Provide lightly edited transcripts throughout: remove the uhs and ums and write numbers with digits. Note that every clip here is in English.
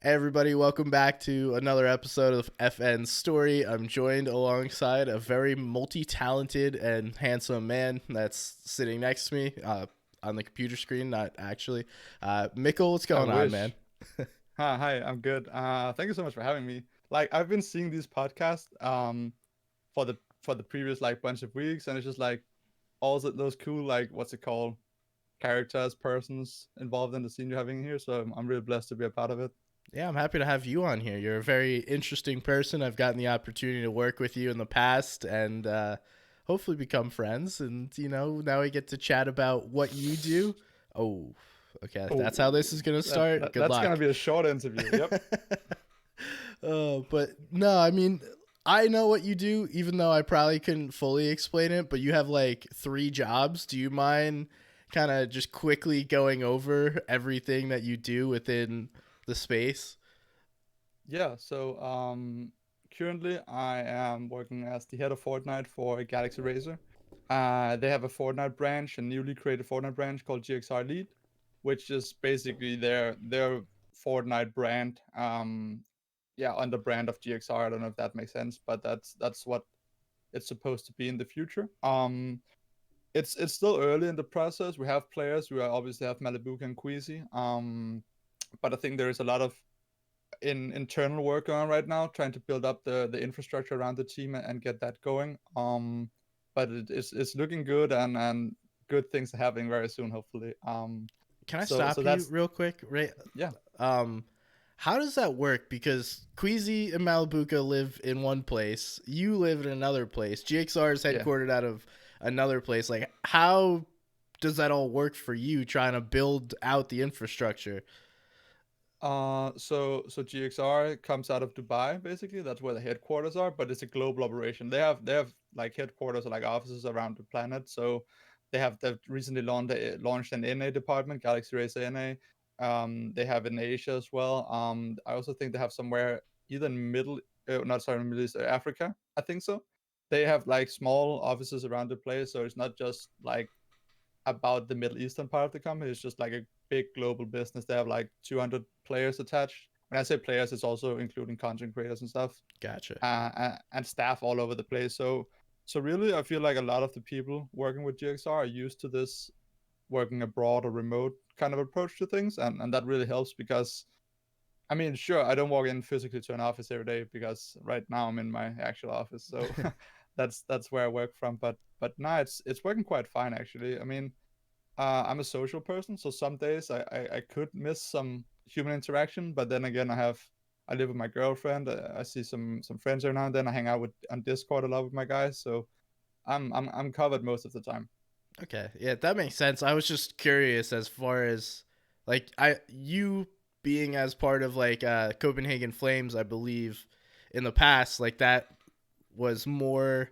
Hey everybody, welcome back to another episode of FN's Story. I'm joined alongside a very multi-talented and handsome man that's sitting next to me on the computer screen, not actually. Mikkel, what's I going on, man? wish. Hi, I'm good. Thank you so much for having me. Like I've been seeing these podcasts for the previous like bunch of weeks, and it's just like all those cool like what's it called characters, persons involved in the scene you're having here. So I'm really blessed to be a part of it. Yeah, I'm happy to have you on here. You're a very interesting person. I've gotten the opportunity to work with you in the past and hopefully become friends. And, now we get to chat about what you do. Oh, okay. That's how this is Oh, going to start. Good that's gonna luck. be a short interview. Yep. But no, I mean, I know what you do, even though I probably couldn't fully explain it. But you have like 3 jobs. Do you mind kind of just quickly going over everything that you do within the space? Yeah. So currently I am working as the head of Fortnite for Galaxy Racer. They have a Fortnite branch, a newly created Fortnite branch called GXR Lead, which is basically their Fortnite brand. Yeah, under brand of GXR. I don't know if that makes sense, but that's what it's supposed to be in the future. It's still early in the process. We have players. We obviously have Malibu and Queasy. But I think there is a lot of internal work going on right now, trying to build up the infrastructure around the team and get that going. But it's looking good, and good things are happening very soon, hopefully. Can I So stop you that's real quick? Right. yeah. Um, how does that work? Because Queasy and Malibuca live in one place. You live in another place. GXR is Yeah. headquartered out of another place. Like, how does that all work for you trying to build out the infrastructure? So GXR comes out of Dubai, basically. That's where the headquarters are, but it's a global operation. They have like headquarters or like offices around the planet. So they've recently launched an NA department, Galaxy Racer NA. They have in Asia as well. I also think they have somewhere either in not sorry, Middle East, Africa. I think so. They have like small offices around the place, so it's not just like about the Middle Eastern part of the company. It's just like a big global business. They have like 200 players attached. When I say players, it's also including content creators and stuff, Gotcha. and staff all over the place. So really, I feel like a lot of the people working with GXR are used to this working abroad or remote kind of approach to things, and that really helps because I mean, sure, I don't walk in physically to an office every day because right now I'm in my actual office, so that's where I work from. But now it's working quite fine actually. I mean, I'm a social person, so some days I could miss some human interaction, but then again, I live with my girlfriend. I see some friends every now and then. I hang out with on Discord a lot with my guys, so I'm covered most of the time. Okay. Yeah, that makes sense. I was just curious as far as like I you being as part of like Copenhagen Flames, I believe in the past, like that was more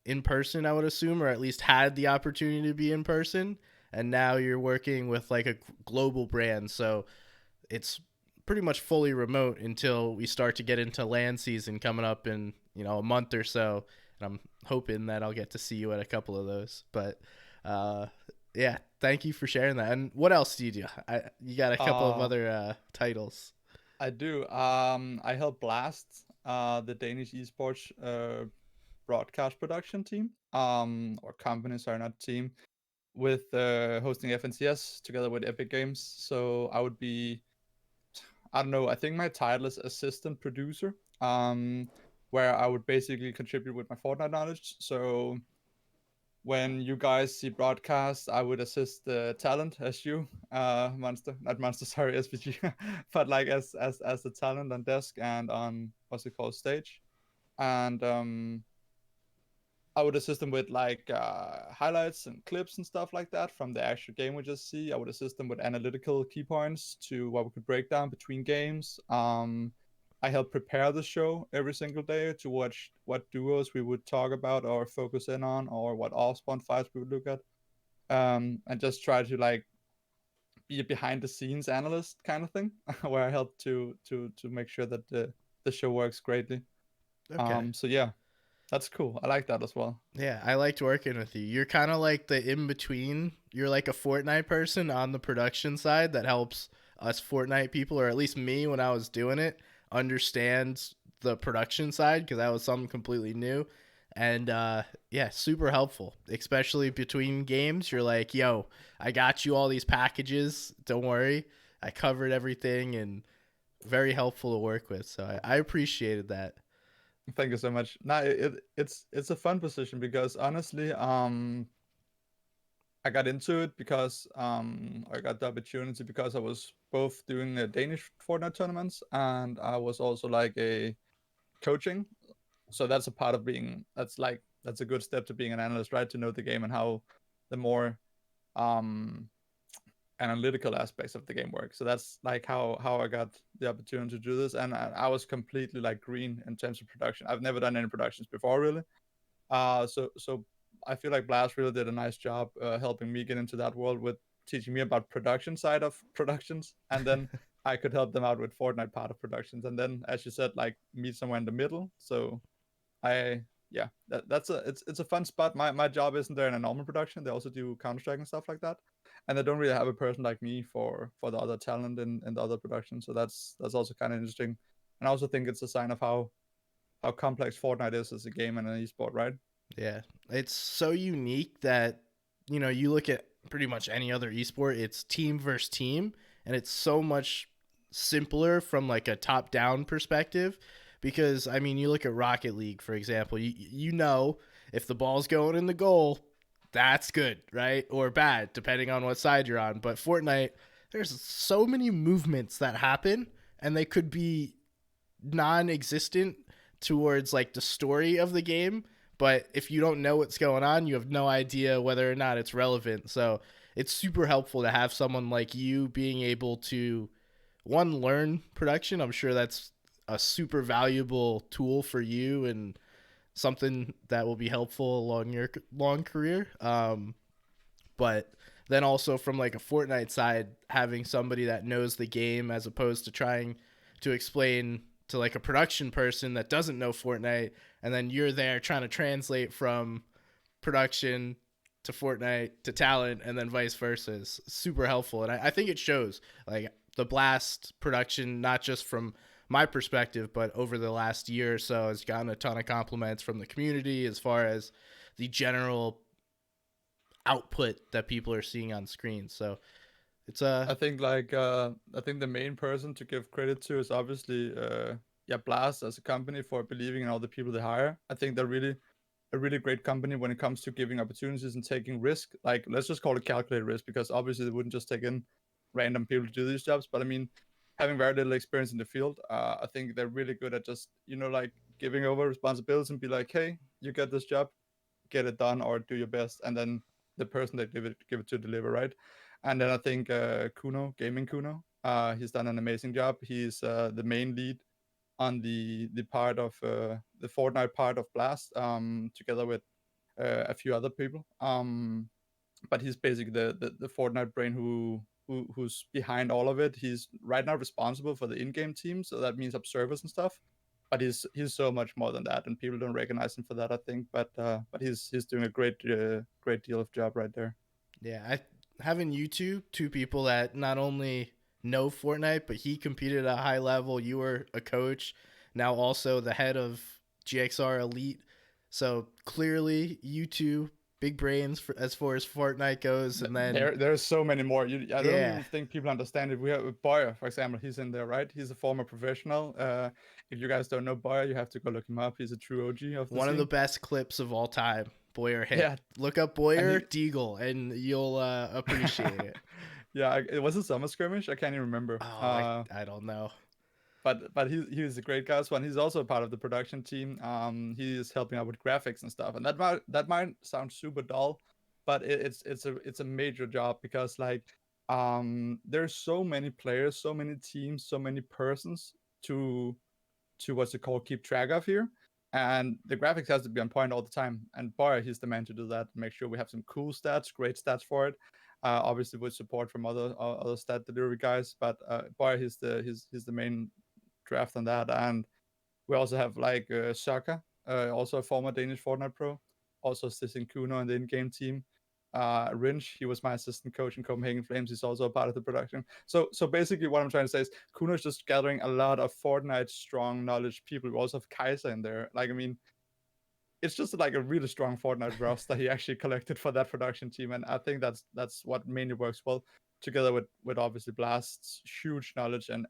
in person, I would assume, or at least had the opportunity to be in person. And now you're working with like a global brand, so it's pretty much fully remote until we start to get into land season coming up in a month or so. And I'm hoping that I'll get to see you at a couple of those. But uh, yeah, thank you for sharing that. And what else do you do? You got a couple of Uh other titles. I do. I help Blast, the Danish esports broadcast production team, or company, sorry, not team, with hosting FNCS together with Epic Games. So I would be, I don't know, I think my title is assistant producer, where I would basically contribute with my Fortnite knowledge. So when you guys see broadcasts, I would assist the talent as you, monster, not monster, sorry, SVG, but like as the talent on desk and on what's it called, stage. And I would assist them with like highlights and clips and stuff like that from the actual game we just see. I would assist them with analytical key points to what we could break down between games. I help prepare the show every single day to watch what duos we would talk about or focus in on, or what off-spawn fights we would look at, and just try to like be a behind-the-scenes analyst kind of thing, where I help to make sure that the show works greatly. Okay. So yeah, that's cool. I like that as well. Yeah, I liked working with you. You're kind of like the in between. You're like a Fortnite person on the production side that helps us Fortnite people, or at least me when I was doing it, understand the production side because that was something completely new. And yeah, super helpful, especially between games. You're like, yo, I got you all these packages. Don't worry. I covered everything and very helpful to work with. So I appreciated that. Thank you so much. Nah, it's a fun position because honestly, I got into it because I got the opportunity because I was both doing the Danish Fortnite tournaments and I was also like a coaching. So that's a part of being that's a good step to being an analyst, right? To know the game and how the more um analytical aspects of the game work. So that's like how I got the opportunity to do this, and I was completely like green in terms of production. I've never done any productions before, really. So I feel like Blast really did a nice job helping me get into that world with teaching me about production side of productions, and then I could help them out with Fortnite part of productions, and then as you said, like meet somewhere in the middle. So I yeah, that's a it's a fun spot. My job isn't there in a normal production. They also do Counter Strike and stuff like that, and they don't really have a person like me for the other talent in the other production. So that's also kind of interesting, and I also think it's a sign of how complex Fortnite is as a game and an esport, right? Yeah, it's so unique that you look at pretty much any other esport, it's team versus team, and it's so much simpler from like a top-down perspective because I mean, you look at Rocket League for example, you know if the ball's going in the goal, that's good, right? Or bad depending on what side you're on. But Fortnite, there's so many movements that happen and they could be non-existent towards like the story of the game, but if you don't know what's going on, you have no idea whether or not it's relevant. So it's super helpful to have someone like you being able to one learn production. I'm sure that's a super valuable tool for you and something that will be helpful along your long career. But then also from like a Fortnite side, having somebody that knows the game as opposed to trying to explain to like a production person that doesn't know Fortnite, and then you're there trying to translate from production to Fortnite to talent, and then vice versa is super helpful. And I think it shows like the Blast production, not just from my perspective, but over the last year or so, has gotten a ton of compliments from the community as far as the general output that people are seeing on screen. So it's a I think the main person to give credit to is obviously yeah, Blast as a company for believing in all the people they hire. I think they're really a really great company when it comes to giving opportunities and taking risk. Like let's just call it calculated risk because obviously they wouldn't just take in random people to do these jobs. But I mean, having very little experience in the field, I think they're really good at just like giving over responsibilities and be like, hey, you get this job, get it done or do your best, and then the person that give it to deliver, right? And then I think Kuno, Gaming Kuno, he's done an amazing job. He's the main lead on the part of the Fortnite part of Blast, together with a few other people. But he's basically the Fortnite brain who's behind all of it. He's right now responsible for the in-game team, so that means observers and stuff. But he's so much more than that, and people don't recognize him for that, I think. But he's doing a great deal of job right there. yeah. I having you two people that not only know Fortnite, but he competed at a high level. You were a coach, now also the head of GXR Elite. So clearly, you two big brains for, as far as Fortnite goes. And then There's so many more. I don't yeah, even think people understand it. We have Boyer, for example. He's in there, right? He's a former professional. If you guys don't know Boyer, you have to go look him up. He's a true OG of the one of the scene. best clips of all time. Boyer hit. Yeah, Look up and Boyer he Deagle, and you'll appreciate it. yeah, it was a summer skirmish. I can't even remember. Oh, I don't know. But he's a great guy. And he's also a part of the production team. He is helping out with graphics and stuff. And that might sound super dull, but it's a major job because like there's so many players, so many teams, so many persons to what's it called, keep track of here. And the graphics has to be on point all the time. And Boyer, he's the man to do that. Make sure we have some cool stats, great stats for it. Obviously with support from other stat delivery guys, but Boyer, he's the main draft on that. And we also have like Saka, also a former Danish Fortnite pro, also assisting Kuno in the in-game team. Rinch, he was my assistant coach in Copenhagen Flames. He's also a part of the production. So basically, what I'm trying to say is Kuno is just gathering a lot of Fortnite strong knowledge people. We also have Kaiser in there. Like, I mean, it's just like a really strong Fortnite roster he actually collected for that production team, and I think that's what mainly works well together with obviously Blast's huge knowledge and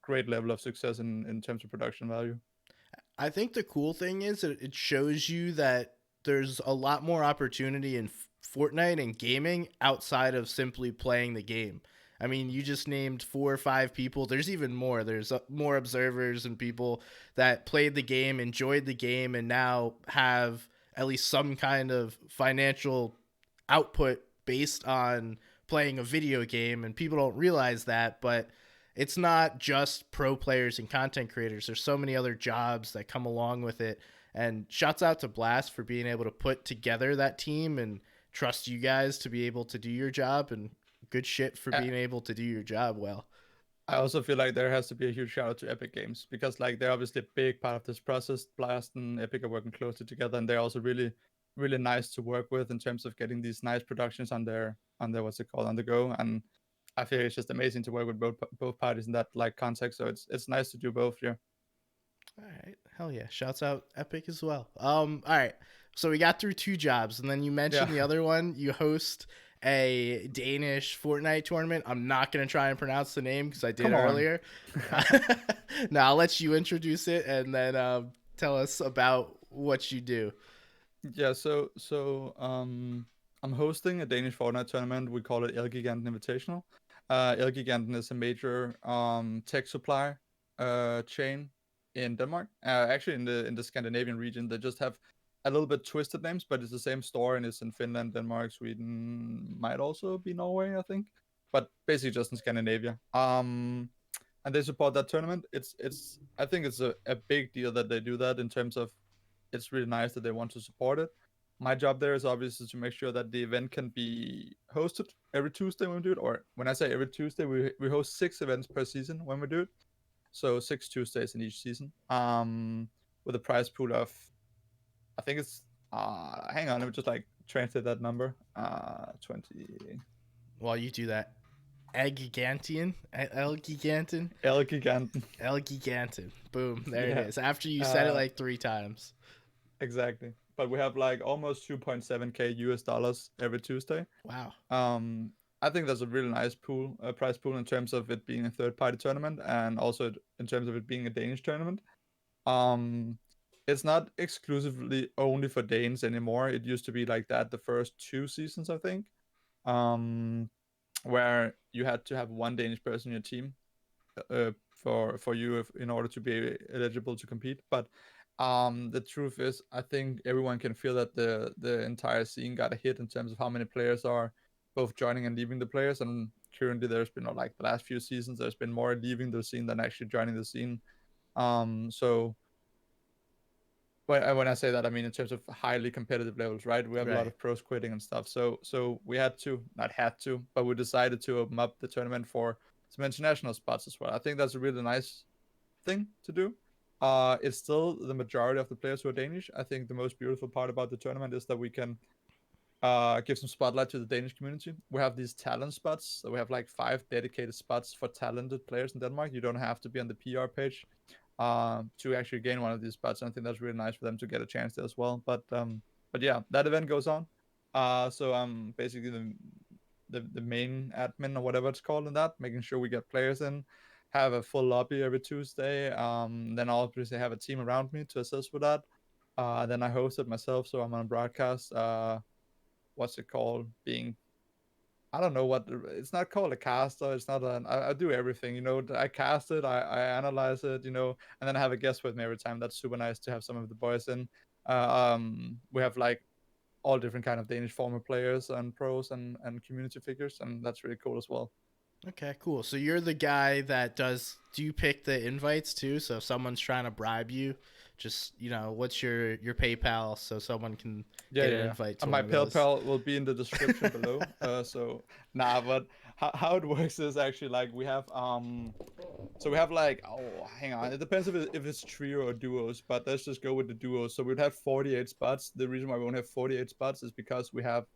great level of success in terms of production value. I think the cool thing is that it shows you that there's a lot more opportunity in Fortnite and gaming outside of simply playing the game. I mean, you just named 4 or 5 people. There's even more. There's more observers and people that played the game, enjoyed the game, and now have at least some kind of financial output based on playing a video game. And people don't realize that, but it's not just pro players and content creators. There's so many other jobs that come along with it. And shouts out to Blast for being able to put together that team and trust you guys to be able to do your job, and good shit for Uh, being able to do your job well. I also feel like there has to be a huge shout out to Epic Games because like they're obviously a big part of this process. Blast and Epic are working closely together, and they're also really nice to work with in terms of getting these nice productions on their what's it called on the go. And I feel it's just amazing to work with both parties in that like context. So it's nice to do both. Yeah. All right. Hell yeah. Shouts out Epic as well. All right. So we got through 2 jobs, and then you Yeah. mentioned the other one. You host a Danish Fortnite tournament. I'm not gonna try and pronounce the name because I did Come on. earlier. Now I'll let you introduce it and then tell us about what you do. Yeah, I'm hosting a Danish Fortnite tournament. We call it Elgiganten Invitational. Elgiganten is a major tech supplier chain in Denmark. Actually in the Scandinavian region. They just have a little bit twisted names, but it's the same store and it's in Finland, Denmark, Sweden, might also be Norway, I think. But basically just in Scandinavia. And they support that tournament. It's I think it's a big deal that they do that in terms of it's really nice that they want to support it. My job there is obviously to make sure that the event can be hosted every Tuesday when we do it. Or when I say every Tuesday, we host 6 events per season when we do it. So 6 Tuesdays in each season. With a prize pool of I think it's hang on, let me just like translate that number. 20 While you do that, Eggigantian, Elgiganten, El Giganten. Elgiganten. Boom, there it Yeah. is. After you said it Uh like 3 times. exactly. But we have like almost 2.7k US dollars every Tuesday. Wow. Um, I think that's a really nice pool, prize pool in terms of it being a third-party tournament, and also in terms of it being a Danish tournament. Um, it's not exclusively only for Danes anymore. It used to be like that the first 2 seasons, I think, um, where you had to have one Danish person in your team for you in order to be eligible to compete. But the truth is, I think everyone can feel that the entire scene got a hit in terms of how many players are both joining and leaving the players. And currently, there's been like the last few seasons, there's been more leaving the scene than actually joining the scene. So when I say that, I mean in terms of highly competitive levels, right? We have a lot Right. of pros quitting and stuff. So we had to, not had to, but we decided to open up the tournament for some international spots as well. I think that's a really nice thing to do. It's still the majority of the players who are Danish. I think the most beautiful part about the tournament is that we can give some spotlight to the Danish community. We have these talent spots. So we have like 5 dedicated spots for talented players in Denmark. You don't have to be on the PR page to actually gain one of these spots. And I think that's really nice for them to get a chance there as well. But yeah, that event goes on. So I'm basically the main admin or whatever it's called in that, making sure we get players in, have a full lobby every Tuesday. Then I'll obviously have a team around me to assist with that. Then I host it myself, so I'm on broadcast. What's it called? Being I don't know what it's not called a caster. It's not an I do everything. I cast it, I analyze it, and then I have a guest with me every time. That's super nice to have some of the boys in. We have like all different kind of Danish former players and pros and community figures, and that's really cool as well. Okay, cool. So you're the guy that do you pick the invites too? So if someone's trying to bribe you, just, what's your PayPal so someone can Yeah, get yeah, an yeah. invite And to my one of those? PayPal will be in the description below. So nah, but how it works is actually like we have so we have like hang on, it depends if it's trio or duos, but let's just go with the duos. So we'd have 48 spots. The reason why we only have 48 spots is because we have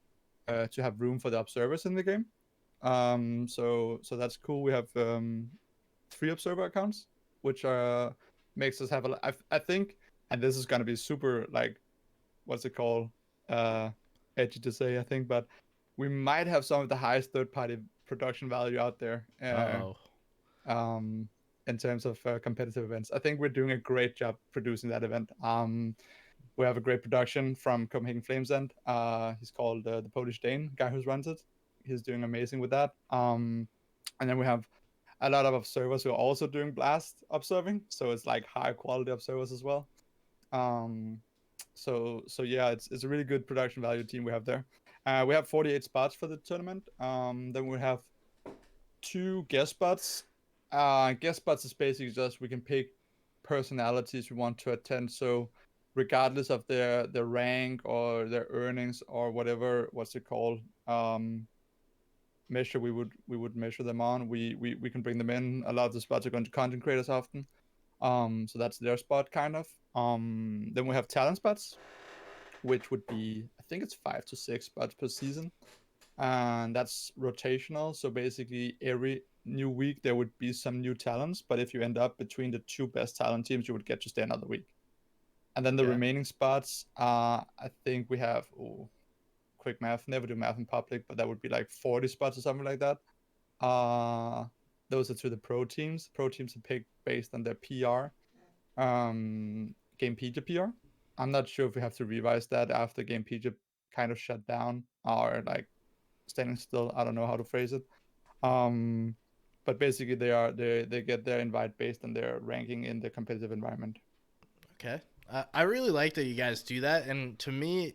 to have room for the observers in the game. So that's cool. We have 3 observer accounts, which makes us have I think, and this is gonna be super like what's it called? Uh, Edgy to say, I think, but we might have some of the highest third-party production value out there. Uh-oh. Um, in terms of competitive events, I think we're doing a great job producing that event. We have a great production from Copenhagen Flames End. He's called the Polish Dane guy who runs it. He's doing amazing with that. And then we have a lot of observers who are also doing blast observing, so it's like high quality observers as well. Um, so yeah, it's a really good production value team we have there. We have 48 spots for the tournament. Then we have 2 guest spots. Guest spots is basically just we can pick personalities we want to attend. So regardless of their rank or their earnings or whatever, what's it called? Measure we would measure them on. We can bring them in. A lot of the spots are going to content creators often. So that's their spot kind of. Then we have talent spots, which would be I think it's 5 to 6 spots per season, and that's rotational. So basically, every new week there would be some new talents, but if you end up between the 2 best talent teams, you would get to stay another week. And then the Okay. remaining spots, I think we have quick math, never do math in public, but that would be like 40 spots or something like that. Uh, those are to the pro teams. Pro teams are picked based on their PR, Gamepedia PR. I'm not sure if we have to revise that after Gamepedia kind of shut down or like standing still. I don't know how to phrase it. Um, but basically, they get their invite based on their ranking in the competitive environment. Okay. I really like that you guys do that, and to me,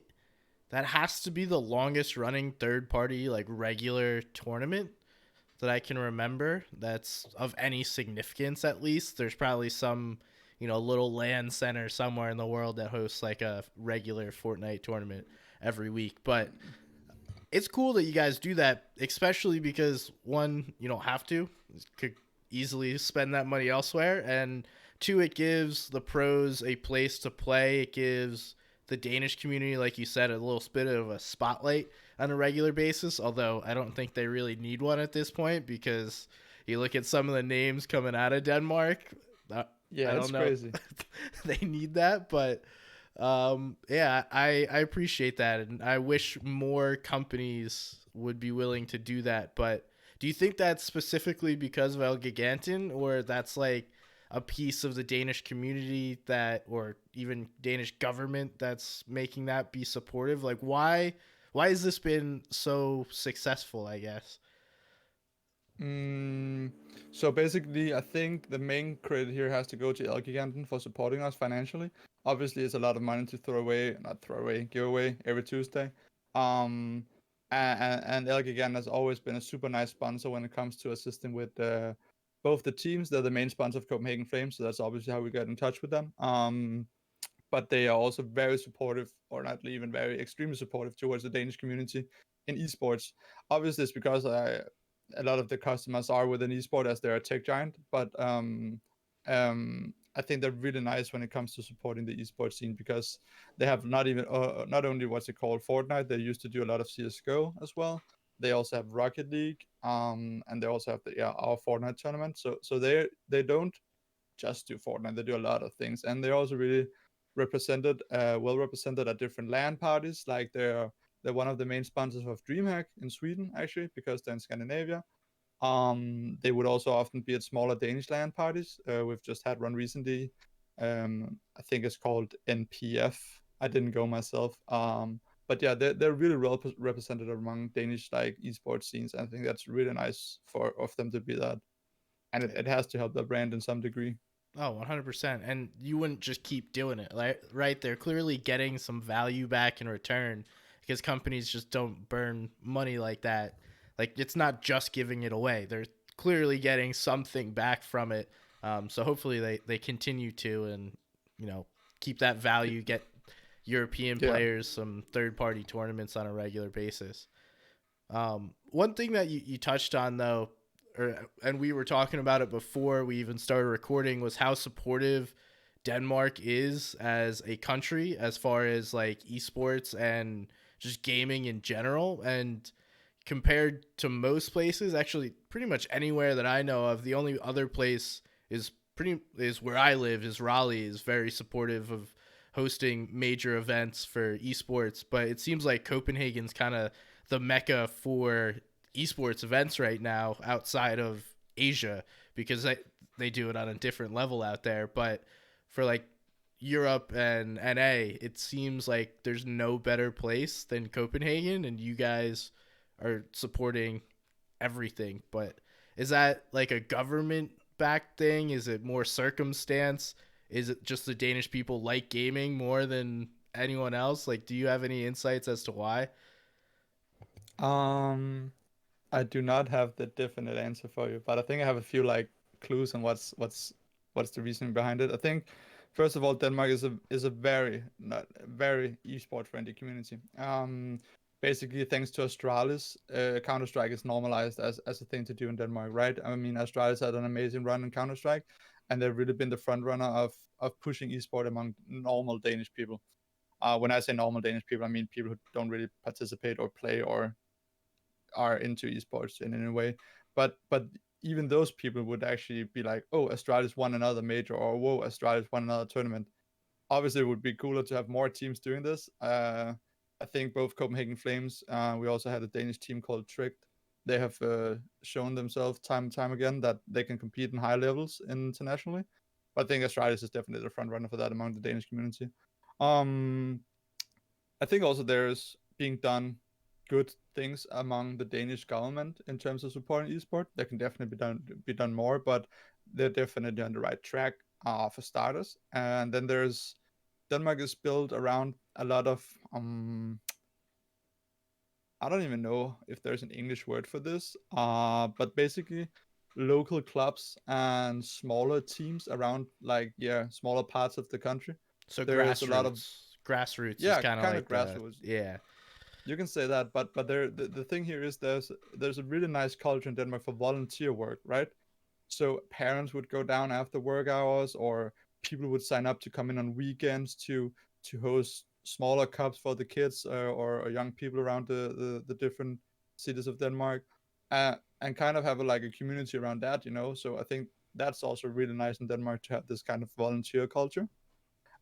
that has to be the longest running third party like regular tournament that I can remember. That's of any significance. At least there's probably some little land center somewhere in the world that hosts like a regular Fortnite tournament every week, but it's cool that you guys do that, especially because one, you don't have to, could easily spend that money elsewhere, and two, it gives the pros a place to play. It gives the Danish community, like you said, a little bit of a spotlight on a regular basis. Although I don't think they really need one at this point because you look at some of the names coming out of Denmark. I Yeah, don't it's know, crazy. they need that, but yeah, I appreciate that, and I wish more companies would be willing to do that. But do you think that's specifically because of El Giganten, or that's like a piece of the Danish community that, or even Danish government that's making that be supportive? Like, why has this been so successful, I guess? Mm, so basically, I think the main credit here has to go to El Giganten for supporting us financially. Obviously, it's a lot of money to throw away, not throw away, give away every Tuesday. Um, and El Giganten has always been a super nice sponsor when it comes to assisting with both the teams. They're the main sponsor of Copenhagen Flames, so that's obviously how we got in touch with them. But they are also very supportive, or not even very, extremely supportive towards the Danish community in esports. Obviously, it's because a lot of the customers are within esport as they're a tech giant, but I think they're really nice when it comes to supporting the esports scene because they have not only what's it called Fortnite, they used to do a lot of CS:GO as well. They also have Rocket League, and they also have our Fortnite tournament. So they don't just do Fortnite. They do a lot of things, and they're also really well represented at different LAN parties. Like they're one of the main sponsors of DreamHack in Sweden, actually, because they're in Scandinavia. They would also often be at smaller Danish LAN parties. We've just had one recently. I think it's called NPF. I didn't go myself. But yeah, they're really well represented among Danish like esports scenes. I think that's really nice for of them to be that, and it has to help their brand in some degree. Oh, 100%. And you wouldn't just keep doing it, right? They're clearly getting some value back in return because companies just don't burn money like that. Like, it's not just giving it away. They're clearly getting something back from it. So hopefully they continue to, and, keep that value, get European Yeah. players some third party tournaments on a regular basis. One thing that you touched on though, and we were talking about it before we even started recording, was how supportive Denmark is as a country as far as like esports and just gaming in general. And compared to most places, actually pretty much anywhere that I know of, the only other place is where I live, is Raleigh, is very supportive of hosting major events for esports. But it seems like Copenhagen's kind of the mecca for esports events right now outside of Asia, because they do it on a different level out there. But for like Europe and NA, it seems like there's no better place than Copenhagen, and you guys are supporting everything. But is that like a government backed thing? Is it more circumstance? Is it just the Danish people like gaming more than anyone else? Like, do you have any insights as to why? Um, I do not have the definite answer for you, but I think I have a few like clues on what's the reasoning behind it. I think first of all, Denmark is a very not very esport friendly community. Basically thanks to Astralis, Counter Strike is normalized as a thing to do in Denmark, right? I mean, Astralis had an amazing run in Counter Strike, and they've really been the front runner of pushing esport among normal Danish people. When I say normal Danish people, I mean people who don't really participate or play or are into esports in any way. But even those people would actually be like, oh, Astralis won another major, or whoa, Astralis won another tournament. Obviously, it would be cooler to have more teams doing this. I think both Copenhagen Flames, we also had a Danish team called Tricked. They have shown themselves time and time again that they can compete in high levels internationally. But I think Astralis is definitely the front runner for that among the Danish community. Um, I think also there's being done good things among the Danish government in terms of supporting esport. There can definitely be done more, but they're definitely on the right track for starters. And then there's Denmark is built around a lot of I don't even know if there's an English word for this, but basically local clubs and smaller teams around like smaller parts of the country. So There is a lot of grassroots is yeah, kind of kind of like the grassroots. yeah. You can say that, but the thing here is there's a really nice culture in Denmark for volunteer work, right? So parents would go down after work hours, or people would sign up to come in on weekends to host smaller cups for the kids or young people around the different cities of Denmark, and kind of have like a community around that, you know. So I think that's also really nice in Denmark to have this kind of volunteer culture.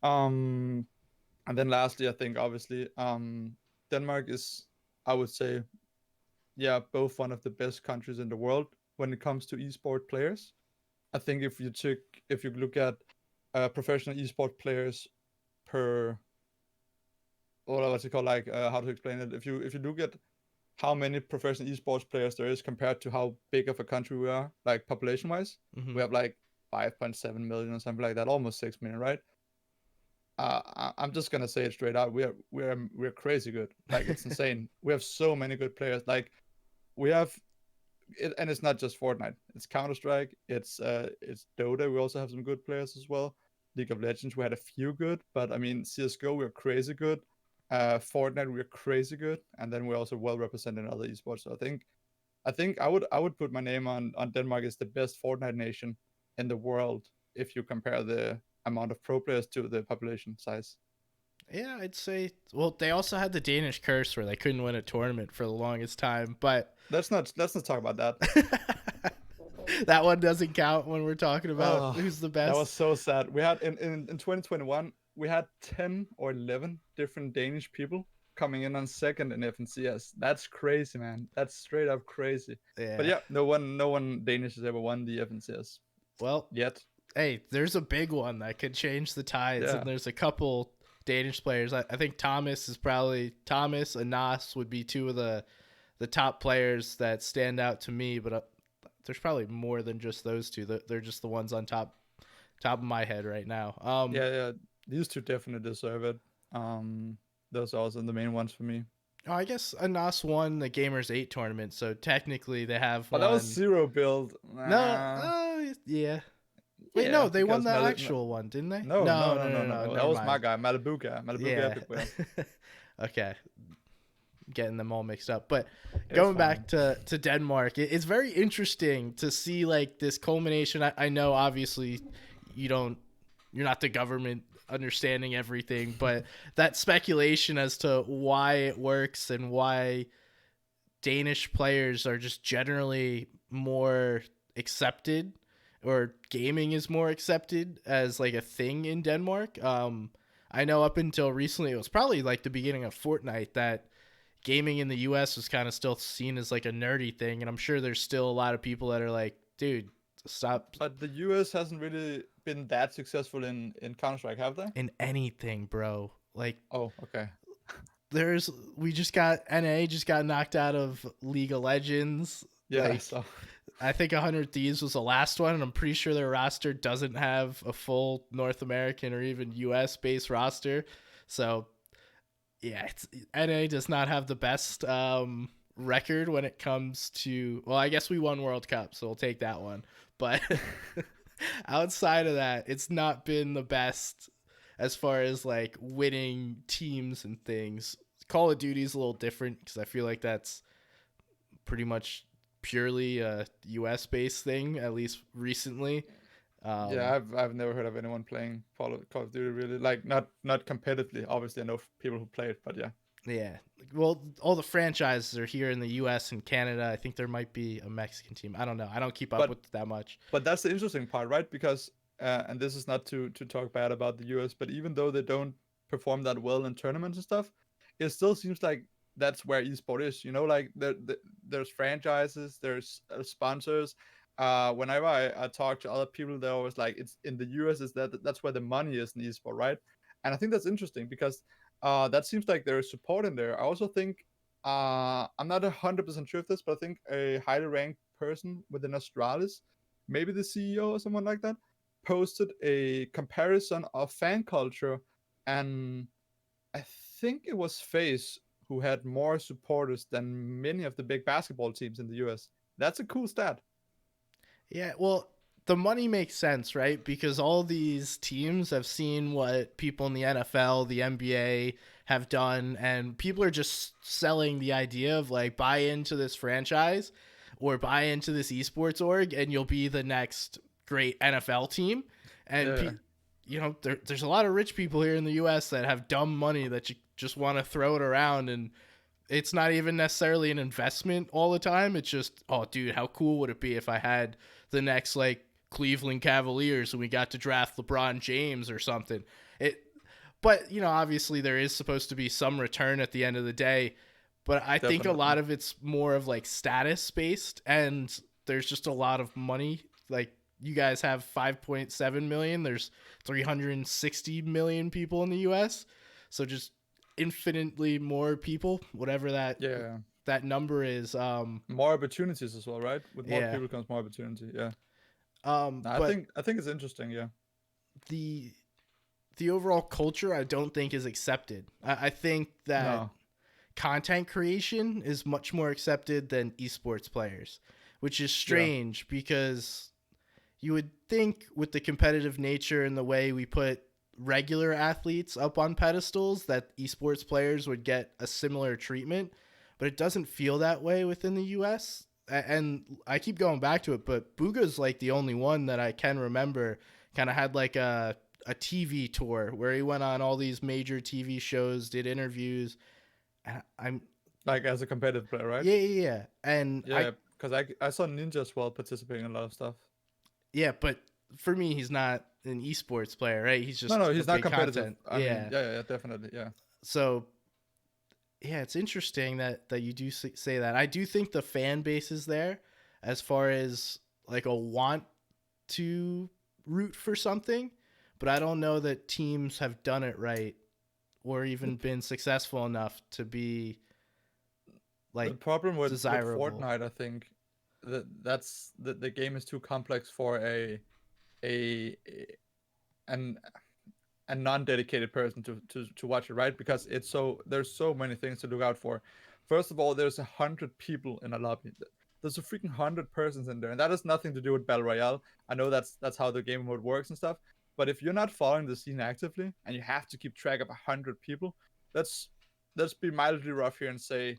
Um, and then lastly, I think obviously Denmark is, I would say, yeah, both one of the best countries in the world when it comes to esport players. I think if you look at professional esport players per, or what's it called, like how to explain it? If you look at how many professional esports players there is compared to how big of a country we are, like population wise, Hmm. we have like 5.7 million or something like that, almost 6 million, right? I'm just gonna say it straight out. We're crazy good. Like it's insane. We have so many good players. Like we have it, and it's not just Fortnite. It's Counter Strike. It's Dota. We also have some good players as well. League of Legends, we had a few good, but I mean CS:GO, we're crazy good. Fortnite, we're crazy good, and then we're also well represented in other esports. So I think I would put my name on Denmark as the best Fortnite nation in the world if you compare the amount of pro players to the population size. Yeah, I'd say. Well, they also had the Danish curse where they couldn't win a tournament for the longest time, but Let's not talk about that. that one doesn't count when we're talking about Oh, who's the that was best. so sad. We had in 2021, we had 10 or 11 different Danish people coming in on second in FNCS. That's crazy, man. That's straight up crazy. But Yeah. yeah, no one Danish has ever won the FNCS Well, yet. hey, there's a big one that could change the tides, and Yeah. there's a couple Danish players. I think Thomas and Nas would be two of the top players that stand out to me, but there's probably more than just those two. They're just the ones on top of my head right now. Yeah, yeah. These two definitely deserve it. Um, those are also the main ones for me. Oh, I guess Anas won the Gamers 8 tournament, so technically they have But that was one. zero build. No, Nah. yeah. Wait, Yeah, no, they won because the actual one, didn't they? No, no, No, no, no, no, no, no. no. That Never was my mind. guy, Malibuga Yeah. Epic Whale. Okay, getting them all mixed up. But It's going fine. back to Denmark, it's very interesting to see like this culmination. I know obviously you don't you're not the government understanding everything, but that speculation as to why it works and why Danish players are just generally more accepted, or gaming is more accepted as like a thing in Denmark. I know up until recently, it was probably like the beginning of Fortnite, that gaming in the US was kind of still seen as like a nerdy thing. And I'm sure there's still a lot of people that are like, dude, stop But the US hasn't really been that successful in Counter-Strike, have they? in anything, bro. Like, Oh, okay. there's, we just got, NA just got knocked out of League of Legends. Yeah, Like, so I think 100 Thieves was the last one, and I'm pretty sure their roster doesn't have a full North American or even US based roster. So, yeah, NA does not have the best record when it comes to. Well, I guess we won World Cup, so we'll take that one. But outside of that, it's not been the best as far as like winning teams and things. Call of Duty is a little different because I feel like that's pretty much purely a US based thing, at least recently. yeah, Um, I've never heard of anyone playing Call of Duty really. Like not competitively. Obviously, I know people who play it, but yeah. yeah. Well, all the franchises are here in the US and Canada. I think there might be a Mexican team. I don't know. I don't keep up But with it that much. that's the interesting part, right? Because and this is not to talk bad about the US, but even though they don't perform that well in tournaments and stuff, it still seems like that's where esport is. You know, like there's franchises, there's sponsors. Whenever I talk to other people, they're always like, it's in the US is that's where the money is in esport, right? And I think that's interesting because that seems like there's support in there. I also think I'm not 100% sure of this, but I think a highly ranked person within Astralis, maybe the CEO or someone like that, posted a comparison of fan culture, and I think it was FaZe who had more supporters than many of the big basketball teams in the US. That's a cool stat. Yeah, well, the money makes sense, right? Because all these teams have seen what people in the NFL, the NBA have done, and people are just selling the idea of like, buy into this franchise or buy into this esports org, and you'll be the next great NFL team. And Yeah, there's a lot of rich people here in the U.S. that have dumb money that you just want to throw it around, and it's not even necessarily an investment all the time. It's just, oh, dude, how cool would it be if I had the next like Cleveland Cavaliers and we got to draft LeBron James or something. But obviously there is supposed to be some return at the end of the day. But I think a definitely. lot of it's more of like status based, and there's just a lot of money. Like, you guys have 5.7 million. There's 360 million people in the U.S. So just infinitely more people, whatever Yeah, that number is. more opportunities as well, right? With more Yeah. people comes more opportunity. Yeah, no, But I think it's interesting. Yeah, the the overall culture, I don't think is accepted. I think that no, content creation is much more accepted than esports players, which is yeah, strange because you would think with the competitive nature and the way we put regular athletes up on pedestals that esports players would get a similar treatment, but it doesn't feel that way within the US. And I keep going back to it, but Booga's like the only one that I can remember kind of had like a TV tour where he went on all these major TV shows, did interviews. And I'm like as a competitive player, right? Yeah, yeah, yeah. And Yeah, because I saw Ninja as well participating in a lot of stuff. yeah, but for me, he's not an esports player, right? He's No, just no, a he's not big competitive. content. I mean, Yeah. yeah, definitely, yeah. So yeah, it's interesting that you do say that. I do think the fan base is there, as far as like a want to root for something, but I don't know that teams have done it right or even been successful enough to be The like problem with desirable. Fortnite, I think, that's the game is too complex for a an a non-dedicated person to watch it, right? Because it's so there's so many things to look out for. First of all, there's 100 people in a lobby. There's a freaking 100 persons in there, and that has nothing to do with battle royale. I know that's how the game mode works and stuff. But if you're not following the scene actively and you have to keep track of 100 people, let's let's be mildly rough here and say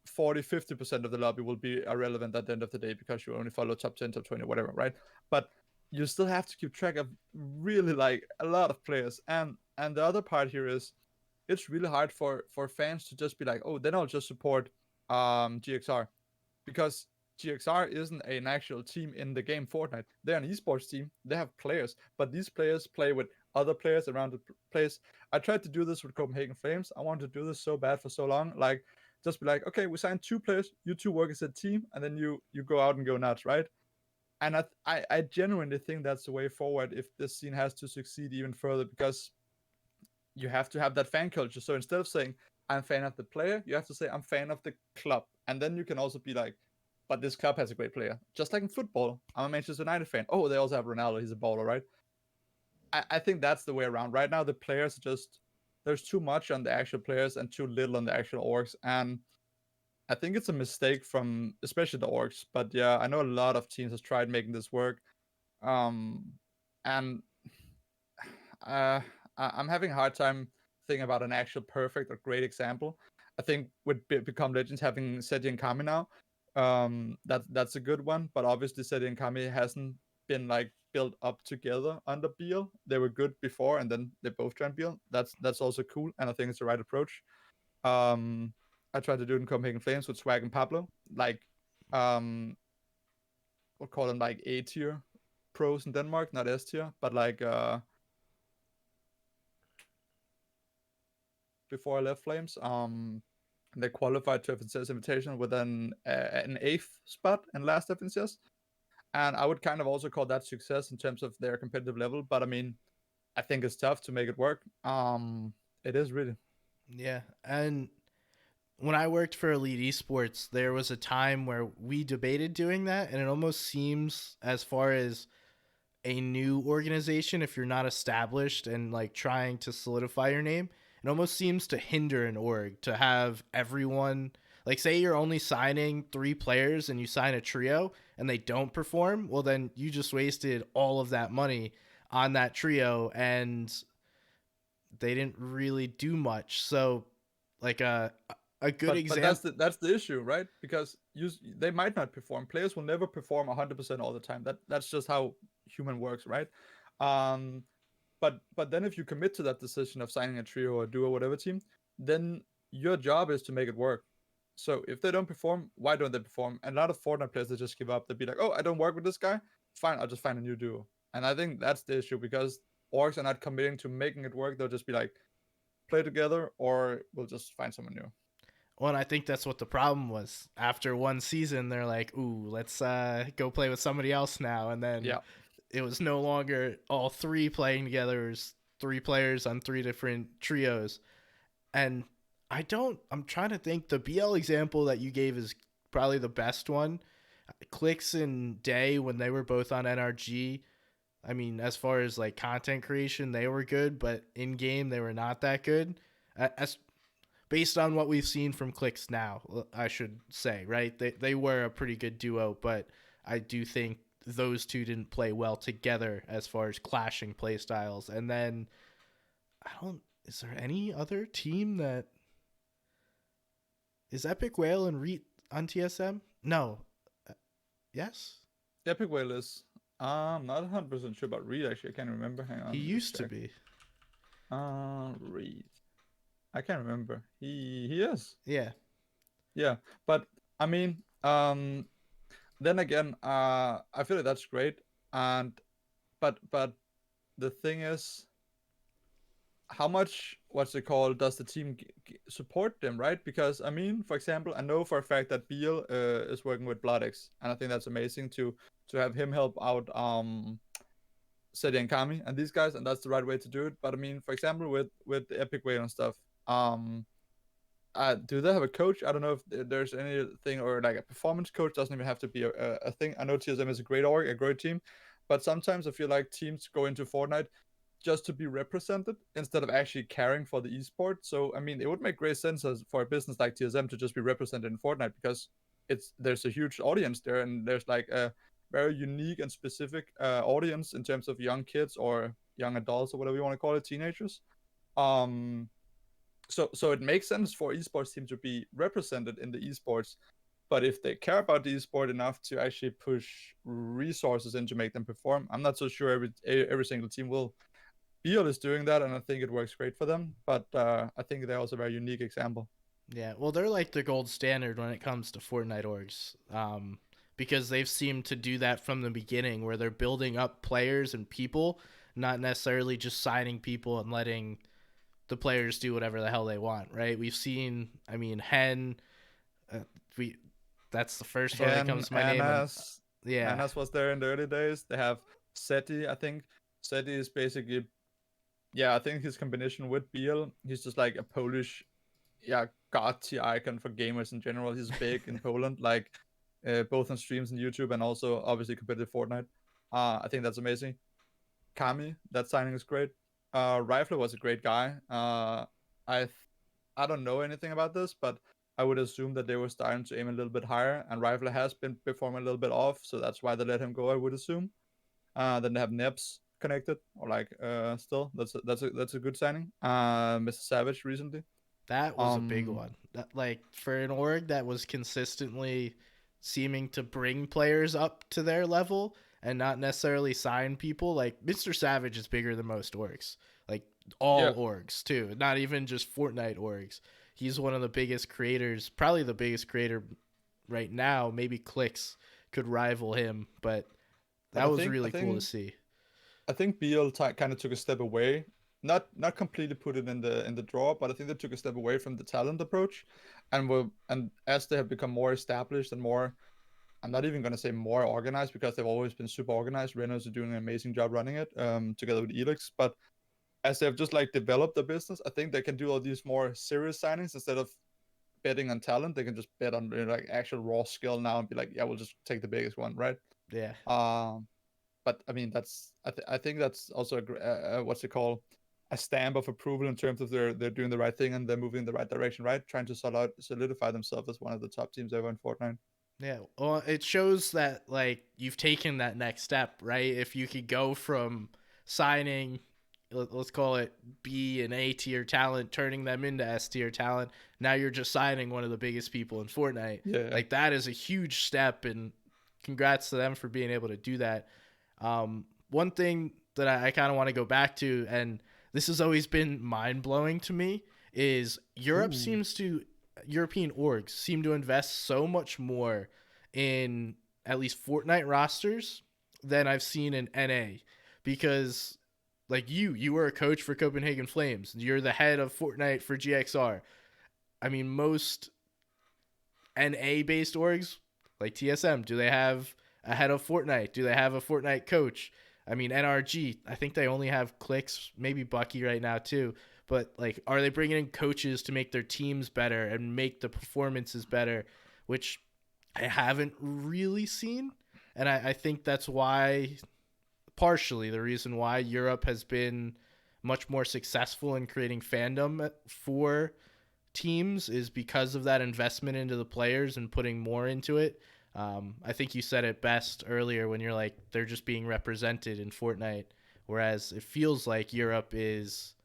40-50% of the lobby will be irrelevant at the end of the day because you only follow top 10, top 20, whatever, right? But you still have to keep track of really like a lot of players. And the other part here is it's really hard for fans to just be like, oh, then I'll just support GXR, because GXR isn't an actual team in the game Fortnite. They're an esports team. They have players, but these players play with other players around the place. I tried to do this with Copenhagen Flames. I wanted to do this so bad for so long. Like, just be like, okay, we signed two players. You two work as a team, and then you go out and go nuts, right? And I genuinely think that's the way forward if this scene has to succeed even further, because you have to have that fan culture. So instead of saying I'm fan of the player, you have to say I'm fan of the club, and then you can also be like, but this club has a great player. Just like in football, I'm a Manchester United fan. Oh, they also have Ronaldo. He's a baller, right? I think that's the way around. Right now, the players just there's too much on the actual players and too little on the actual orgs, and I think it's a mistake from especially the orgs. But yeah, I know a lot of teams has tried making this work, um, and uh, I'm having a hard time thinking about an actual perfect or great example. I think with Become Legends having Seti and Kami now, that's a good one. But obviously, Seti and Kami hasn't been like built up together under BL. They were good before, and then they both joined BL. That's also cool, and I think it's the right approach. Um, I tried to do it in Copenhagen Flames with Swag and Pablo, like we'll call them like A tier pros in Denmark, not S tier, but like before I left Flames. They qualified to FNCS invitation with an eighth spot in last FNCS, and I would kind of also call that success in terms of their competitive level. But I mean, I think it's tough to make it work. It is really. Yeah, and when I worked for Elite Esports, there was a time where we debated doing that, and it almost seems, as far as a new organization, if you're not established and like trying to solidify your name, it almost seems to hinder an org to have everyone, like, say you're only signing 3 players and you sign a trio and they don't perform, well then you just wasted all of that money on that trio and they didn't really do much. So like a good But that's example. the issue, right? Because they might not perform. Players will never perform 100% all the time. That's just how human works, right? Um, but then if you commit to that decision of signing a trio or duo, whatever team, then your job is to make it work. So if they don't perform, why don't they perform? And a lot of Fortnite players, they just give up. They'd be like, oh, I don't work with this guy. Fine, I'll just find a new duo. And I think that's the issue, because orgs are not committing to making it work. They'll just be like, play together, or we'll just find someone new. Well, and I think that's what the problem was. After one season, they're like, "Ooh, let's go play with somebody else now." And then Yeah. it was no longer all 3 playing together. It was 3 players on 3 different trios. And I'm trying to think. The BL example that you gave is probably the best one. Clicks and Day, when they were both on NRG, I mean, as far as like content creation, they were good, but in game they were not that good. As based on what we've seen from Clicks now, I should say, right? They were a pretty good duo, but I do think those two didn't play well together as far as clashing play styles. And then I don't. Is there any other team that is Epic Whale and Reet on TSM? No. Uh, Yes, Epic Whale is. I'm not 100% sure about Reed, actually. I can't remember. Hang on, he let me just used to check. be. Reed. I can't remember. He is. Yeah. Yeah. But I mean, then again, I feel like that's great. And but the thing is, how much what's it called does the team support them, right? Because I mean, for example, I know for a fact that Beal is working with Bloodex, and I think that's amazing to have him help out Seti and Kami and these guys, and that's the right way to do it. But I mean, for example, with the Epic Whale and stuff, do they have a coach? I don't know if there's anything, or like a performance coach doesn't even have to be a thing. I know TSM is a great org, a great team, but sometimes I feel like teams go into Fortnite just to be represented instead of actually caring for the esport. So I mean, it would make great sense for a business like TSM to just be represented in Fortnite, because there's a huge audience there, and there's like a very unique and specific audience in terms of young kids or young adults or whatever you want to call it, teenagers. Um, so it makes sense for esports team to be represented in the esports. But if they care about the esport enough to actually push resources in to make them perform, I'm not so sure every single team will. Beal is doing that, and I think it works great for them. But I think they're also a very unique example. Yeah, well, they're like the gold standard when it comes to Fortnite orgs, because they've seemed to do that from the beginning, where they're building up players and people, not necessarily just signing people and letting the players do whatever the hell they want. Right? We've seen, I mean, Hen, uh, we that's the first one that Hen, comes to my name, and yeah, Anas was there in the early days. They have Seti, I think. Seti is basically, yeah, I think his combination with Beal, he's just like a Polish, yeah, god tier icon for gamers in general. He's big in Poland, like both on streams and YouTube, and also obviously competitive Fortnite. I think that's amazing. Kami, that signing is great. Rifler was a great guy. I I don't know anything about this, but I would assume that they were starting to aim a little bit higher, and Rifler has been performing a little bit off, so that's why they let him go. I would assume. Then they have Nebs connected, or like still that's a good signing. Mr. Savage recently. that was a big Um, one. That, like for an org that was consistently seeming to bring players up to their level and not necessarily sign people. Like Mr. Savage is bigger than most orgs. Like yeah, all orgs too, not even just Fortnite orgs. He's one of the biggest creators, probably the biggest creator right now. Maybe Clicks could rival him, but but that was really cool to see. I think Beal kind of took a step away. Not completely put it in the draw, but I think they took a step away from the talent approach, and as they have become more established and more, I'm not even gonna say more organized because they've always been super organized. Renos are doing an amazing job running it, together with Elix. But as they've just like developed the business, I think they can do all these more serious signings instead of betting on talent. They can just bet on like actual raw skill now and be like, yeah, we'll just take the biggest one, right? Yeah. Um, but I mean, I think that's also what's it called, a stamp of approval in terms of they're doing the right thing and they're moving in the right direction, right? Trying to solidify themselves as one of the top teams ever in Fortnite. Yeah, well, it shows that like you've taken that next step, right? If you could go from signing, let's call it B and A tier talent, turning them into S tier talent, now you're just signing one of the biggest people in Fortnite. Yeah. Like that is a huge step, and congrats to them for being able to do that. One thing that I kind of want to go back to, and this has always been mind blowing to me, is Ooh. European orgs seem to invest so much more in at least Fortnite rosters than I've seen in NA, because like you were a coach for Copenhagen Flames. You're the head of Fortnite for GXR. I mean, most NA based orgs like TSM, do they have a head of Fortnite? Do they have a Fortnite coach? I mean, NRG, I think they only have Clicks, maybe Bucky right now too. But like, are they bringing in coaches to make their teams better and make the performances better? Which I haven't really seen, and I think that's why, partially the reason why Europe has been much more successful in creating fandom for teams is because of that investment into the players and putting more into it. I think you said it best earlier when you're like they're just being represented in Fortnite, whereas it feels like Europe is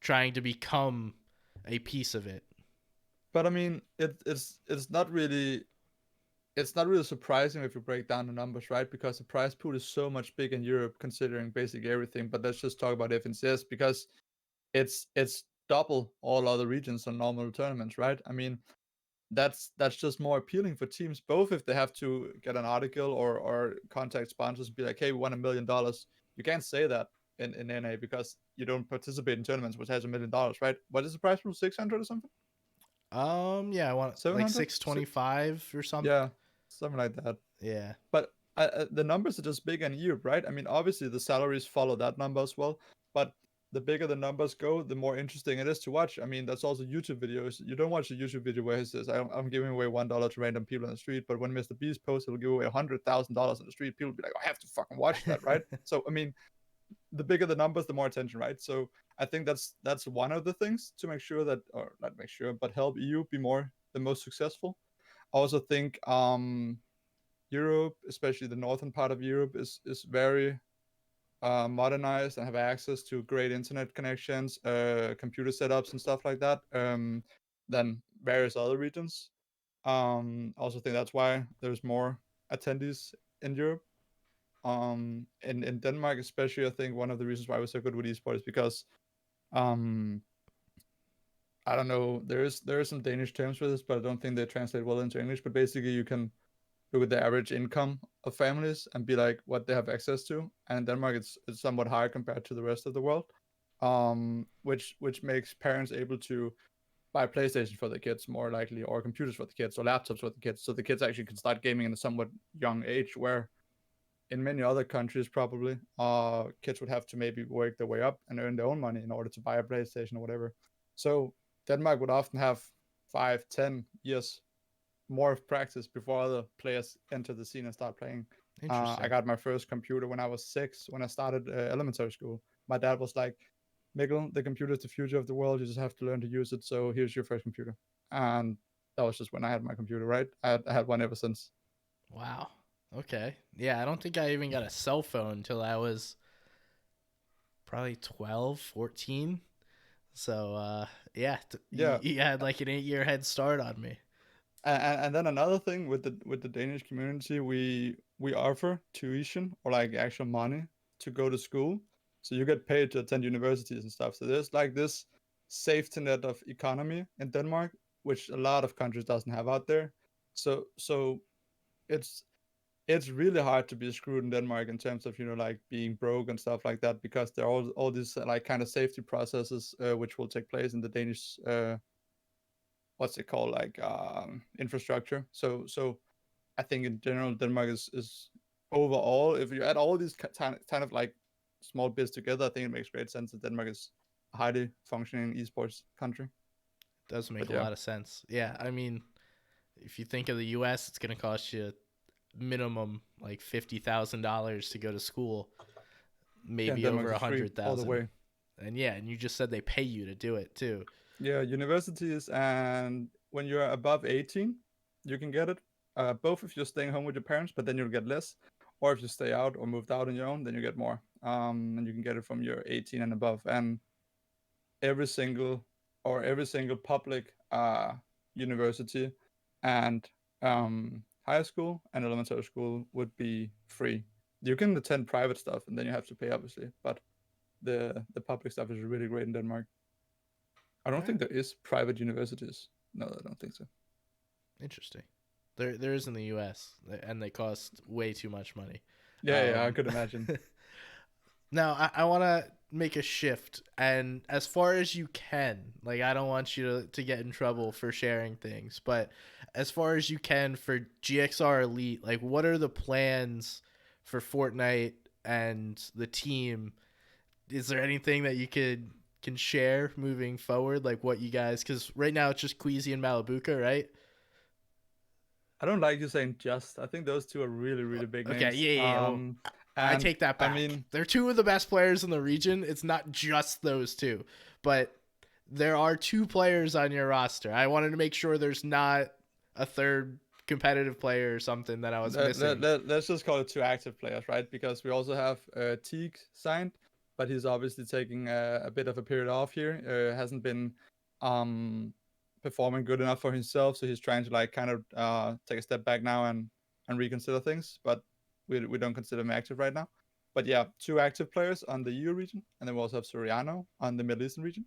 trying to become a piece of it. But I mean, it's not really surprising if you break down the numbers, right? Because the prize pool is so much big in Europe, considering basically everything. But let's just talk about FNCS because it's double all other regions on normal tournaments, right? I mean, that's just more appealing for teams, both if they have to get an article or contact sponsors and be like, hey, we won $1 million. You can't say that in NA because you don't participate in tournaments which has $1 million, right? What is the prize pool? 600 or something? Yeah, I want like 700? 625 or something. Yeah, something like that. Yeah, But the numbers are just big in Europe, right? I mean, obviously the salaries follow that number as well, but the bigger the numbers go, the more interesting it is to watch. I mean, that's also YouTube videos. You don't watch a YouTube video where he says, I'm giving away $1 to random people in the street," but when Mr. Beast posts, he'll give away $100,000 in the street. People will be like, "I have to fucking watch that," right? So, I mean, the bigger the numbers, the more attention, right? So, I think that's one of the things to make sure that, or not make sure, but help EU be the most successful. I also think Europe, especially the northern part of Europe, is very modernized and have access to great internet connections, computer setups, and stuff like that, than various other regions. I also think that's why there's more attendees in Europe. In Denmark especially, I think one of the reasons why we're so good with esports is because um I don't know, there is some Danish terms for this, but I don't think they translate well into English. But basically, you can look at the average income of families and be like what they have access to. And in Denmark, it's somewhat higher compared to the rest of the world, which makes parents able to buy PlayStation for the kids more likely, or computers for the kids, or laptops for the kids, so the kids actually can start gaming in a somewhat young age. Where in many other countries, probably, kids would have to maybe work their way up and earn their own money in order to buy a PlayStation or whatever. So Denmark would often have 5, 10 years more of practice before other players enter the scene and start playing. I Interesting. got my first computer when I was 6, when I started elementary school. My dad was like, Mikkel, the computer is the future of the world. You just have to learn to use it. So here's your first computer. And that was just when I had my computer, right? I had one ever since. Wow. Okay. Yeah, I don't think I even got a cell phone until I was probably 12, 14. So, yeah, Yeah. you had like an 8 year head start on me. And then another thing with the Danish community, we offer tuition or like actual money to go to school, so you get paid to attend universities and stuff. So there's like this safety net of economy in Denmark, which a lot of countries doesn't have out there. So it's it's really hard to be screwed in Denmark in terms of like being broke and stuff like that, because there are all these like kind of safety processes which will take place in the Danish what's it called, like infrastructure. So I think in general Denmark is overall, if you add all these kind of like small bits together, I think it makes great sense that Denmark is a highly functioning esports country. Does make But a yeah, lot of sense. Yeah, I mean, if you think of the US, it's going to cost you minimum like $50,000 to go to school, yeah, maybe Denmark over a is free hundred all the thousand. way. And yeah, and you just said they pay you to do it too. Yeah, universities, and when you're above 18, you can get it. Both if you're staying home with your parents, but then you'll get less, or if you stay out or moved out on your own, then you get more. And you can get it from your 18 and above. And every single every single public university and high school and elementary school would be free. You can attend private stuff and then you have to pay, obviously, but the public stuff is really great in Denmark. I don't All right. think there is private universities. No, I don't think so. Interesting. There is in the U.S. and they cost way too much money. Yeah, yeah, I Um, could imagine. Now I want to make a shift, and as far as you can, like I don't want you to get in trouble for sharing things, but as far as you can for GXR Elite, like what are the plans for Fortnite and the team? Is there anything that you can share moving forward, like what you guys? Because right now it's just Queasy and Malabuka, right? I don't like you saying just. I think those two are really, really big Okay, names. yeah, yeah, yeah. Well, I And take that I back. mean, They're two of the best players in the region. It's not just those two, but there are two players on your roster. I wanted to make sure there's not a third competitive player or something that I was missing. let's just call it two active players, right? Because we also have Teague signed, but he's obviously taking a bit of a period off here. Hasn't been um, performing good enough for himself, so he's trying to like kind of take a step back now and reconsider things. But we don't consider him active right now. But yeah, two active players on the EU region, and then we also have Soriano on the Middle Eastern region.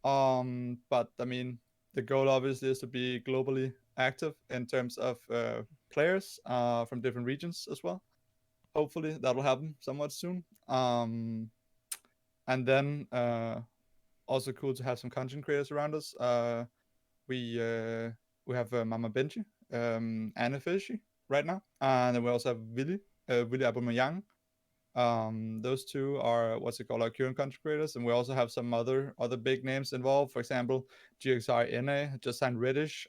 But I mean, the goal obviously is to be globally active in terms of players from different regions as well. Hopefully that'll happen somewhat soon. And then also cool to have some content creators around us. We uh, we have Mama Benji, Anna Fishy right now, and then we also have Willy Aubameyang. Those two are what's it called, our current content creators, and we also have some other big names involved. For example, GXR NA just signed Reddish.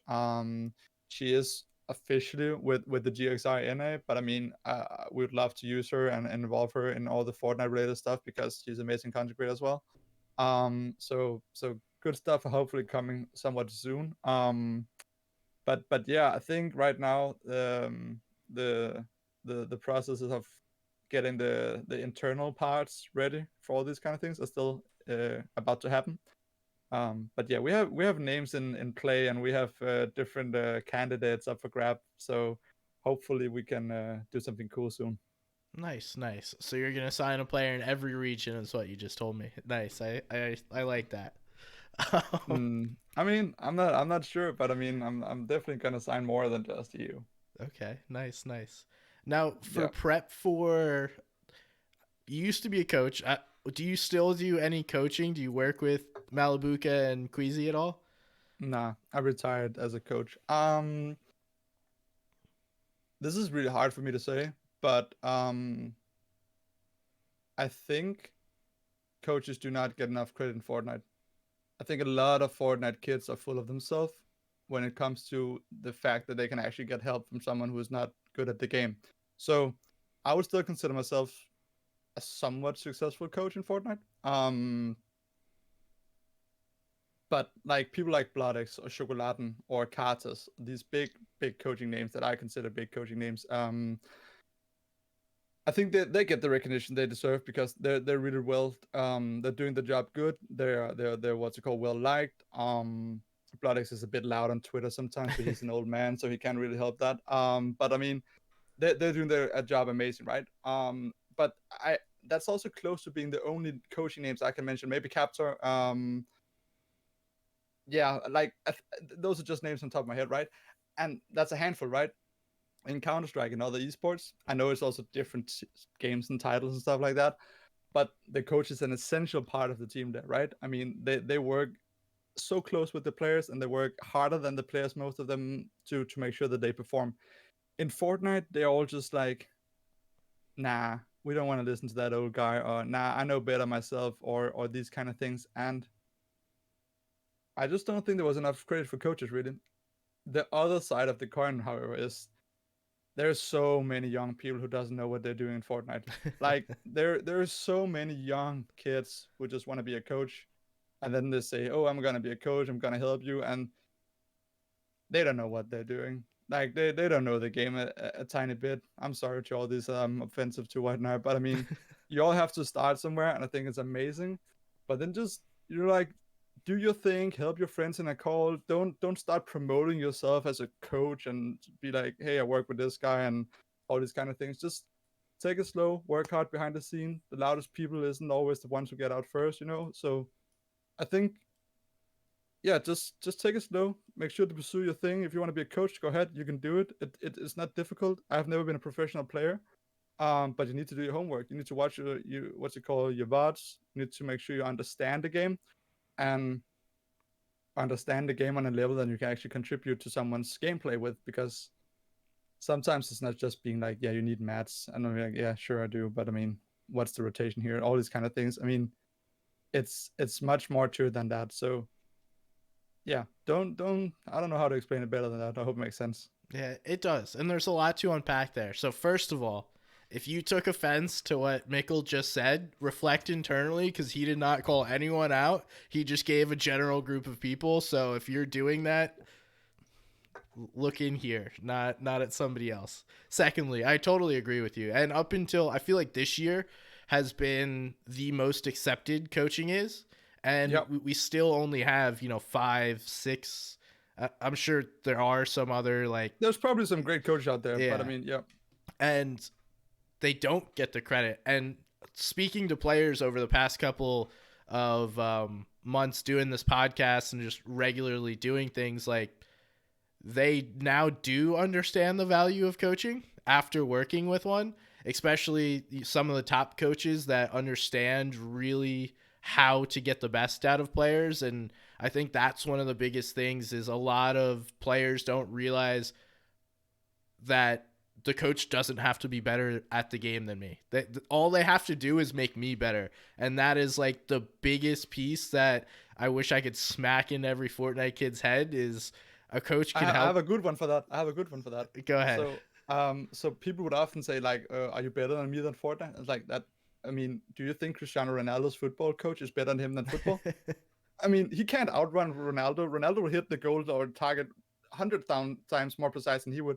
She is officially with the GXR NA, but I mean, we'd love to use her and involve her in all the Fortnite related stuff because she's an amazing content creator as well. So good stuff. Hopefully coming somewhat soon. But yeah, I think right now the the processes of getting the internal parts ready for all these kind of things are still about to happen. But yeah, we have names in play, and we have different candidates up for grab. So hopefully we can do something cool soon. Nice, nice. So you're gonna sign a player in every region, is what you just told me. Nice. I like that. I mean, I'm not sure, but I mean, I'm definitely gonna sign more than just you. Okay, nice, nice. Now for Yeah. prep for, you used to be a coach. Do you still do any coaching? Do you work with Malabuka and Queasy at all? Nah, I retired as a coach. This is really hard for me to say, but I think coaches do not get enough credit in Fortnite. I think a lot of Fortnite kids are full of themselves when it comes to the fact that they can actually get help from someone who is not good at the game. So I would still consider myself a somewhat successful coach in Fortnite. But like people like Blodex or Chocolaten or Cartas, these big coaching names that I consider big coaching names, I think they get the recognition they deserve because they're really well they're doing the job good. They're what's it called, well liked. Blodex is a bit loud on Twitter sometimes, but he's an old man, so he can't really help that. But I mean they're doing their a job amazing, right? But I that's also close to being the only coaching names I can mention. Maybe Captor. Yeah, like those are just names on top of my head, right? And that's a handful, right? In Counter Strike and other esports, I know it's also different games and titles and stuff like that, but the coach is an essential part of the team there, right? I mean, they work so close with the players and they work harder than the players, most of them, to make sure that they perform. In Fortnite, they're all just like, nah, we don't want to listen to that old guy, or nah, I know better myself, or these kind of things. And I just don't think there was enough credit for coaches, really. The other side of the coin, however, is there's so many young people who doesn't know what they're doing in Fortnite. Like there's so many young kids who just want to be a coach, and then they say, "Oh, I'm gonna be a coach. I'm gonna help you," and they don't know what they're doing. Like they don't know the game a tiny bit. I'm sorry to all these offensive to right now, but I mean, you all have to start somewhere, and I think it's amazing. But then just you're like, do your thing, help your friends in a call. Don't start promoting yourself as a coach and be like, hey, I work with this guy and all these kind of things. Just take it slow, work hard behind the scene. The loudest people isn't always the ones who get out first, you know. So I think yeah, just take it slow. Make sure to pursue your thing. If you want to be a coach, go ahead. You can do it. It's not difficult. I've never been a professional player, but you need to do your homework. You need to watch your what's it called, your VODs. You need to make sure you understand the game and understand the game on a level that you can actually contribute to someone's gameplay with. Because sometimes it's not just being like, yeah, you need mats, and I'm like, yeah, sure I do, but I mean, what's the rotation here? All these kind of things. I mean, it's much more to it than that. So yeah, don't I don't know how to explain it better than that. I hope it makes sense. Yeah, it does. And there's a lot to unpack there. So, first of all, if you took offense to what Mikkel just said, reflect internally because he did not call anyone out. He just gave a general group of people. So, if you're doing that, look in here, not at somebody else. Secondly, I totally agree with you. And up until I feel like this year has been the most accepted coaching is, and Yep. we still only have, five, six. I'm sure there are some other like, There's probably some great coaches out there, but I yeah, mean, yeah. and they don't get the credit. And speaking to players over the past couple of months doing this podcast and just regularly doing things, like they now do understand the value of coaching after working with one, especially some of the top coaches that understand really how to get the best out of players. And I think that's one of the biggest things is a lot of players don't realize that the coach doesn't have to be better at the game than me. All they have to do is make me better. And that is like the biggest piece that I wish I could smack in every Fortnite kid's head is a coach can I have help. a good one for that. I have a good one for that. Go ahead. So people would often say like, "Are you better than me than Fortnite?" It's like that. I mean, do you think Cristiano Ronaldo's football coach is better than him than football? I mean, he can't outrun Ronaldo. Ronaldo will hit the goal or target 100 times more precise than he would.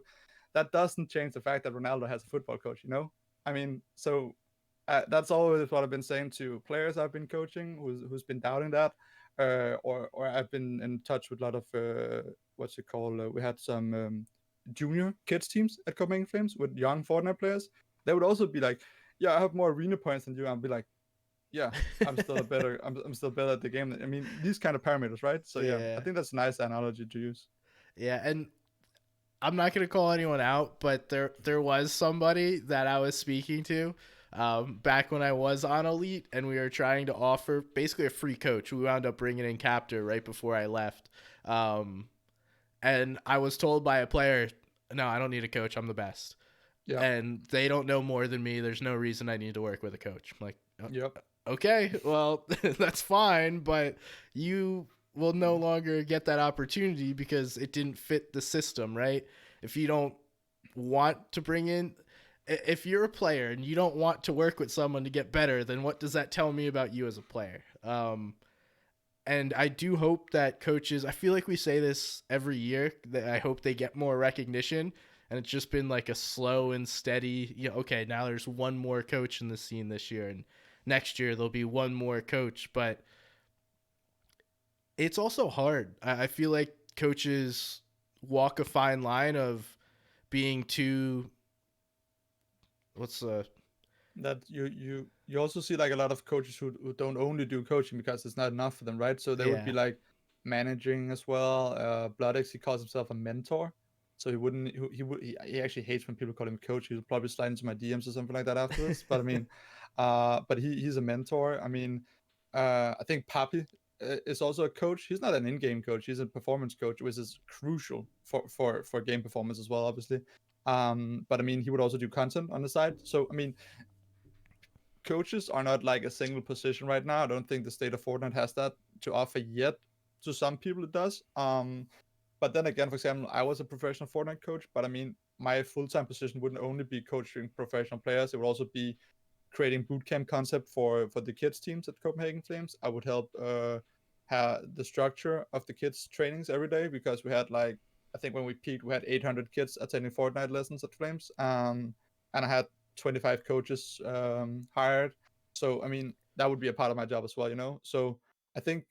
That doesn't change the fact that Ronaldo has a football coach. You know, I mean, so that's always what I've been saying to players I've been coaching who's been doubting that. or I've been in touch with a lot of what's it called? We had some junior kids teams at Copenhagen Flames with young Fortnite players. They would also be like, "Yeah, I have more arena points than you." I'd be like, "Yeah, I'm still better at the game." I mean, these kind of parameters, right? So yeah, I Yeah. think that's a nice analogy to use. Yeah, and I'm not gonna call anyone out, but there was somebody that I was speaking to back when I was on Elite, and we were trying to offer basically a free coach. We wound up bringing in Captor right before I left, and I was told by a player, "No, I don't need a coach. I'm the best." Yeah. And they don't know more than me. There's no reason I need to work with a coach. I'm like, Yep. okay, well, that's fine, but you will no longer get that opportunity because it didn't fit the system, right? If you don't want to bring in, if you're a player and you don't want to work with someone to get better, then what does that tell me about you as a player? And I do hope that coaches, I feel like we say this every year, that I hope they get more recognition. And it's just been like a slow and steady, okay, now there's one more coach in the scene this year. And next year there'll be one more coach. But it's also hard. I feel like coaches walk a fine line of being too, what's That you also see like a lot of coaches who don't only do coaching because it's not enough for them, right? So they would be yeah. like managing as well. Bloodex, he calls himself a mentor, so he wouldn't he actually hates when people call him coach. He'll probably slide into my DMs or something like that after this. But I mean, but he's a mentor. I mean, I think Papi is also a coach. He's not an in-game coach. He's a performance coach, which is crucial for game performance as well, obviously. But I mean, he would also do content on the side. So I mean, coaches are not like a single position right now. I don't think the state of Fortnite has that to offer yet. To some people, it does. But then again, for example, I was a professional Fortnite coach, but I mean, my full-time position wouldn't only be coaching professional players. It would also be creating bootcamp concept for the kids teams at Copenhagen Flames. I would help have the structure of the kids trainings every day because we had like I think when we peaked we had 800 kids attending Fortnite lessons at Flames. And I had 25 coaches hired. So I mean that would be a part of my job as well, you know. So I think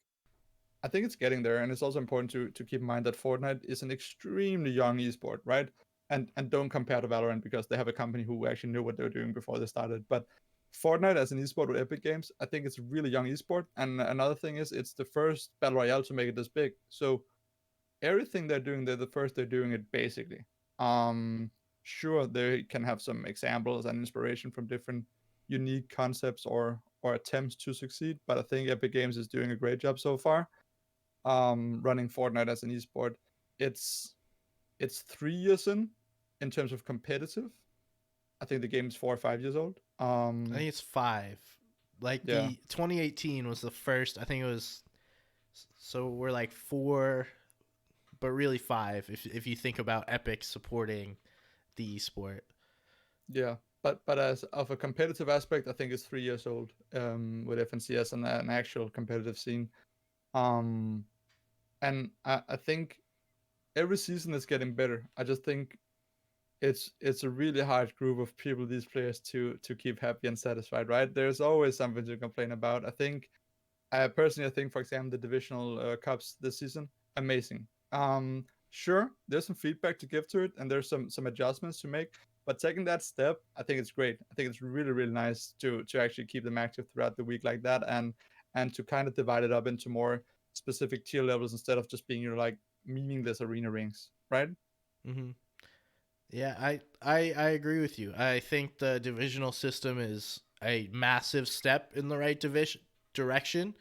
I think it's getting there, and it's also important to keep in mind that Fortnite is an extremely young esport, right? And don't compare to Valorant because they have a company who actually knew what they were doing before they started. But Fortnite as an esport with Epic Games, I think it's a really young esport. And another thing is it's the first battle royale to make it this big. So everything they're doing, they're the first they're doing it basically. Um, sure, they can have some examples and inspiration from different unique concepts or attempts to succeed, but I think Epic Games is doing a great job so far running Fortnite as an esport. It's it's 3 years in terms of competitive. I think the game is 4 or 5 years old. I think it's 5. Like Yeah, the 2018 was the first. I think it was. So we're like 4, but really 5 if you think about Epic supporting the esport. yeah. But as of a competitive aspect, I think it's 3 years old with FNCS and an actual competitive scene. Um, and I think every season is getting better. I just think it's a really hard group of people, these players, to keep happy and satisfied, right? There's always something to complain about. I think personally, I think, for example, the divisional cups this season, amazing. Sure, there's some feedback to give to it, and there's some adjustments to make. But taking that step, I think it's great. I think it's really really nice to actually keep them active throughout the week like that, and to kind of divide it up into more specific tier levels instead of just being like meaningless arena rings, right? Mm-hmm. Yeah, I agree with you. I think the divisional system is a massive step in the right division direction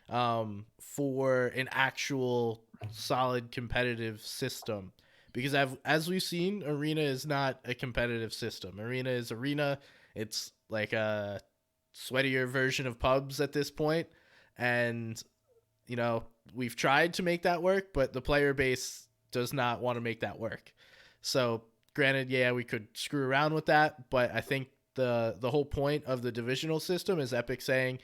for an actual solid competitive system. Because as we've seen, Arena is not a competitive system. Arena is Arena. It's like a sweatier version of pubs at this point, and you know we've tried to make that work, but the player base does not want to make that work. So granted, yeah, we could screw around with that, but I think the whole point of the divisional system is Epic saying,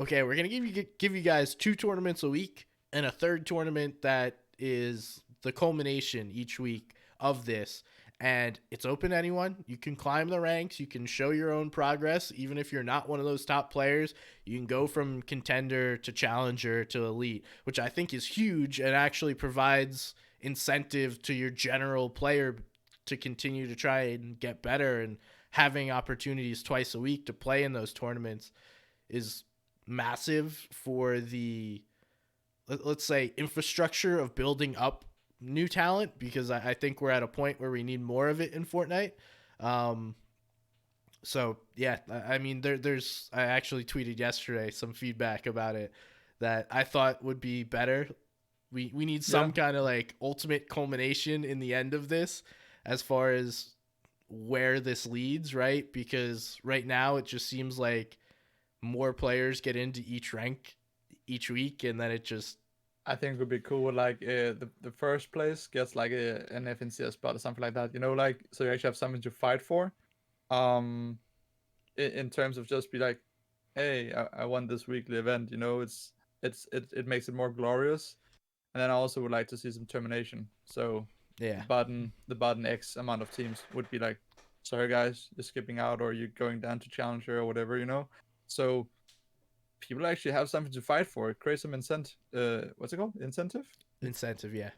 okay, we're gonna give you guys 2 tournaments a week and a third tournament that is the culmination each week of this, and it's open to anyone. You can climb the ranks, you can show your own progress. Even if you're not one of those top players, you can go from contender to challenger to elite, which I think is huge and actually provides incentive to your general player to continue to try and get better. And having opportunities twice a week to play in those tournaments is massive for the, let's say, infrastructure of building up new talent, because I think we're at a point where we need more of it in Fortnite. Um, so yeah, I mean, there's I actually tweeted yesterday some feedback about it that I thought would be better. We need Yeah, some kind of like ultimate culmination in the end of this, as far as where this leads, right? Because right now it just seems like more players get into each rank each week, and then it just, I think it would be cool. Like the first place gets like an FNCS spot or something like that. You know, like so you actually have something to fight for. Um, in terms of just be like, hey, I won this weekly event. You know, it makes it more glorious. And then I also would like to see some termination. So yeah, the button X amount of teams would be like, sorry guys, you're skipping out or you're going down to challenger or whatever. You know, so people actually have something to fight for. Create some incentive. What's it called? incentive, yeah.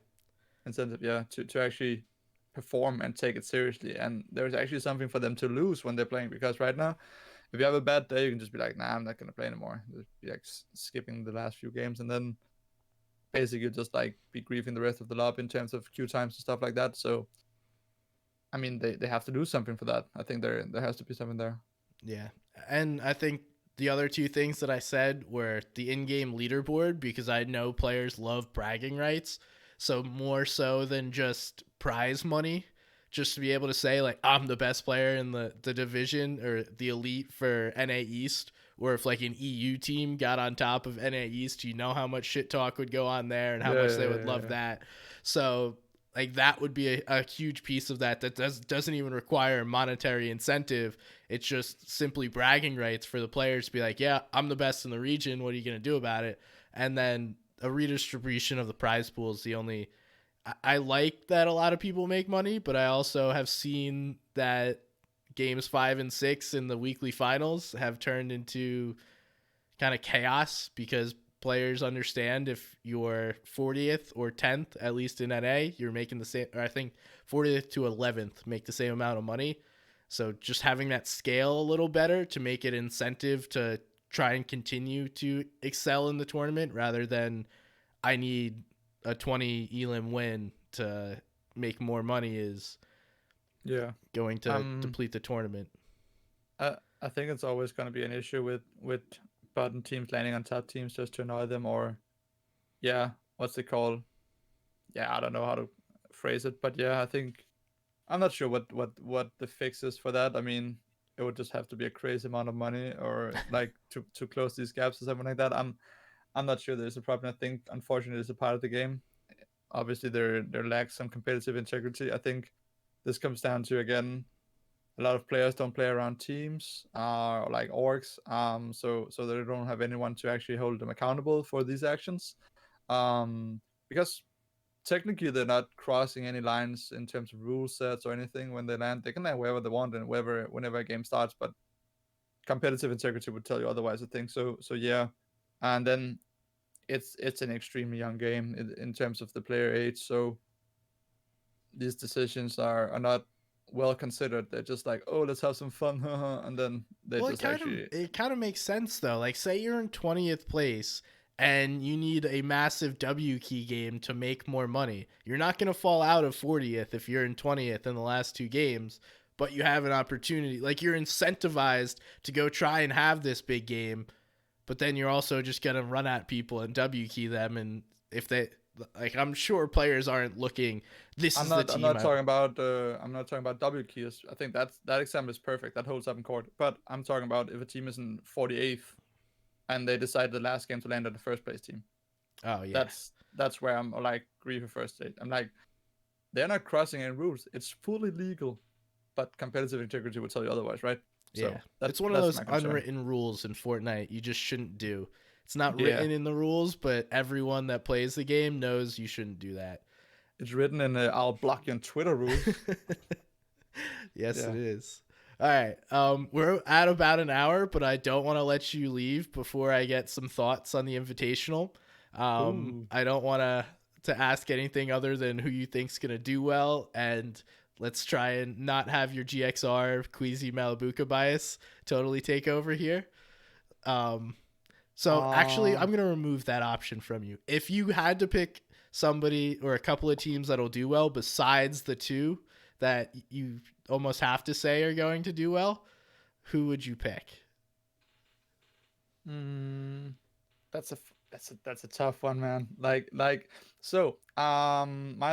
Incentive, yeah, to actually perform and take it seriously. And there's actually something for them to lose when they're playing, because right now, if you have a bad day, you can just be like, nah, I'm not gonna play anymore. Just be like skipping the last few games, and then basically just like be grieving the rest of the lobby in terms of queue times and stuff like that. So I mean, they have to do something for that. I think there has to be something there. Yeah. And I think the other two things that I said were the in-game leaderboard, because I know players love bragging rights. So more so than just prize money, just to be able to say like I'm the best player in the division or the elite for NA East, or if like an EU team got on top of NA East, you know how much shit talk would go on there and how Yeah, much yeah, they would yeah, love yeah. that. So like that would be a huge piece of that doesn't even require monetary incentive. It's just simply bragging rights for the players to be like, yeah, I'm the best in the region, what are you going to do about it? And then a redistribution of the prize pool is the only, I like that a lot of people make money, but I also have seen that games 5 and 6 in the weekly finals have turned into kind of chaos, because players understand if you're 40th or 10th, at least in NA, you're making the same, or I think 40th to 11th make the same amount of money. So just having that scale a little better to make it incentive to try and continue to excel in the tournament, rather than I need a 20 elim win to make more money, is Yeah. going to Um, deplete the tournament. I think it's always going to be an issue with button teams landing on top teams just to annoy them, or yeah, what's it called? Yeah, I don't know how to phrase it, but yeah, I think I'm not sure what the fix is for that. I mean, it would just have to be a crazy amount of money, or like to close these gaps or something like that. I'm not sure there's a problem. I think unfortunately it's a part of the game. Obviously, there lacks some competitive integrity. I think this comes down to, again, a lot of players don't play around teams, like orgs. So they don't have anyone to actually hold them accountable for these actions. Because technically they're not crossing any lines in terms of rule sets or anything when they land. They can land wherever they want and whenever a game starts, but competitive integrity would tell you otherwise, I think. So yeah. And then it's an extremely young game in terms of the player age. So these decisions are not well considered. They're just like, oh, let's have some fun, and then they Well, just actually, it kind of makes sense though. Like, say you're in 20th place and you need a massive W key game to make more money. You're not going to fall out of 40th if you're in 20th in the last two games, but you have an opportunity. Like, you're incentivized to go try and have this big game, but then you're also just going to run at people and W key them. And if they, like, I'm sure players aren't looking, this is the I'm team not I, talking about W keys. I think that example is perfect. That holds up in court. But I'm talking about if a team is in 48th and they decide the last game to land at the first place team. oh, yeah. That's where I'm like agree for first state. I'm like, they're not crossing any rules. It's fully legal, but competitive integrity would tell you otherwise, right? Yeah. So that It's one of that's those my concern. unwritten rules in Fortnite you just shouldn't do. It's not Yeah, written in the rules, but everyone that plays the game knows you shouldn't do that. it's written in the "I'll block you on Twitter" rules. Yes, it Yeah. is. All right. We're at about an hour, but I don't want to let you leave before I get some thoughts on the invitational. Ooh. I don't want to ask anything other than who you think's gonna do well, and let's try and not have your GXR Queasy Malabuka bias totally take over here. Um, so actually, Uh, I'm gonna remove that option from you. If you had to pick somebody or a couple of teams that'll do well besides the two that you almost have to say are going to do well, who would you pick? mm, that's a tough one, man. My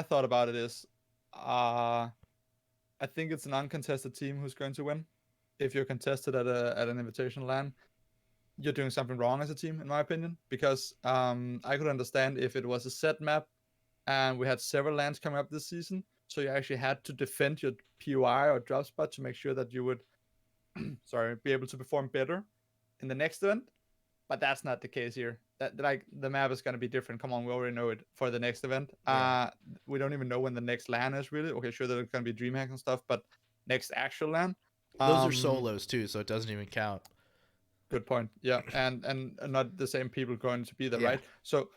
thought about it is, I think it's an uncontested team who's going to win. If you're contested at an invitation LAN, you're doing something wrong as a team, in my opinion. Because I could understand if it was a set map and we had several lands coming up this season, so you actually had to defend your POI or drop spot to make sure that you would, sorry, be able to perform better in the next event. But that's not the case here. That like the map is gonna be different. Come on, we already know it for the next event. Yeah, We don't even know when the next LAN is really. Okay, sure there's gonna be DreamHack and stuff, but next actual LAN. those are Um, solos too, so it doesn't even count. Good point. Yeah, and not the same people going to be there, Yeah, right? So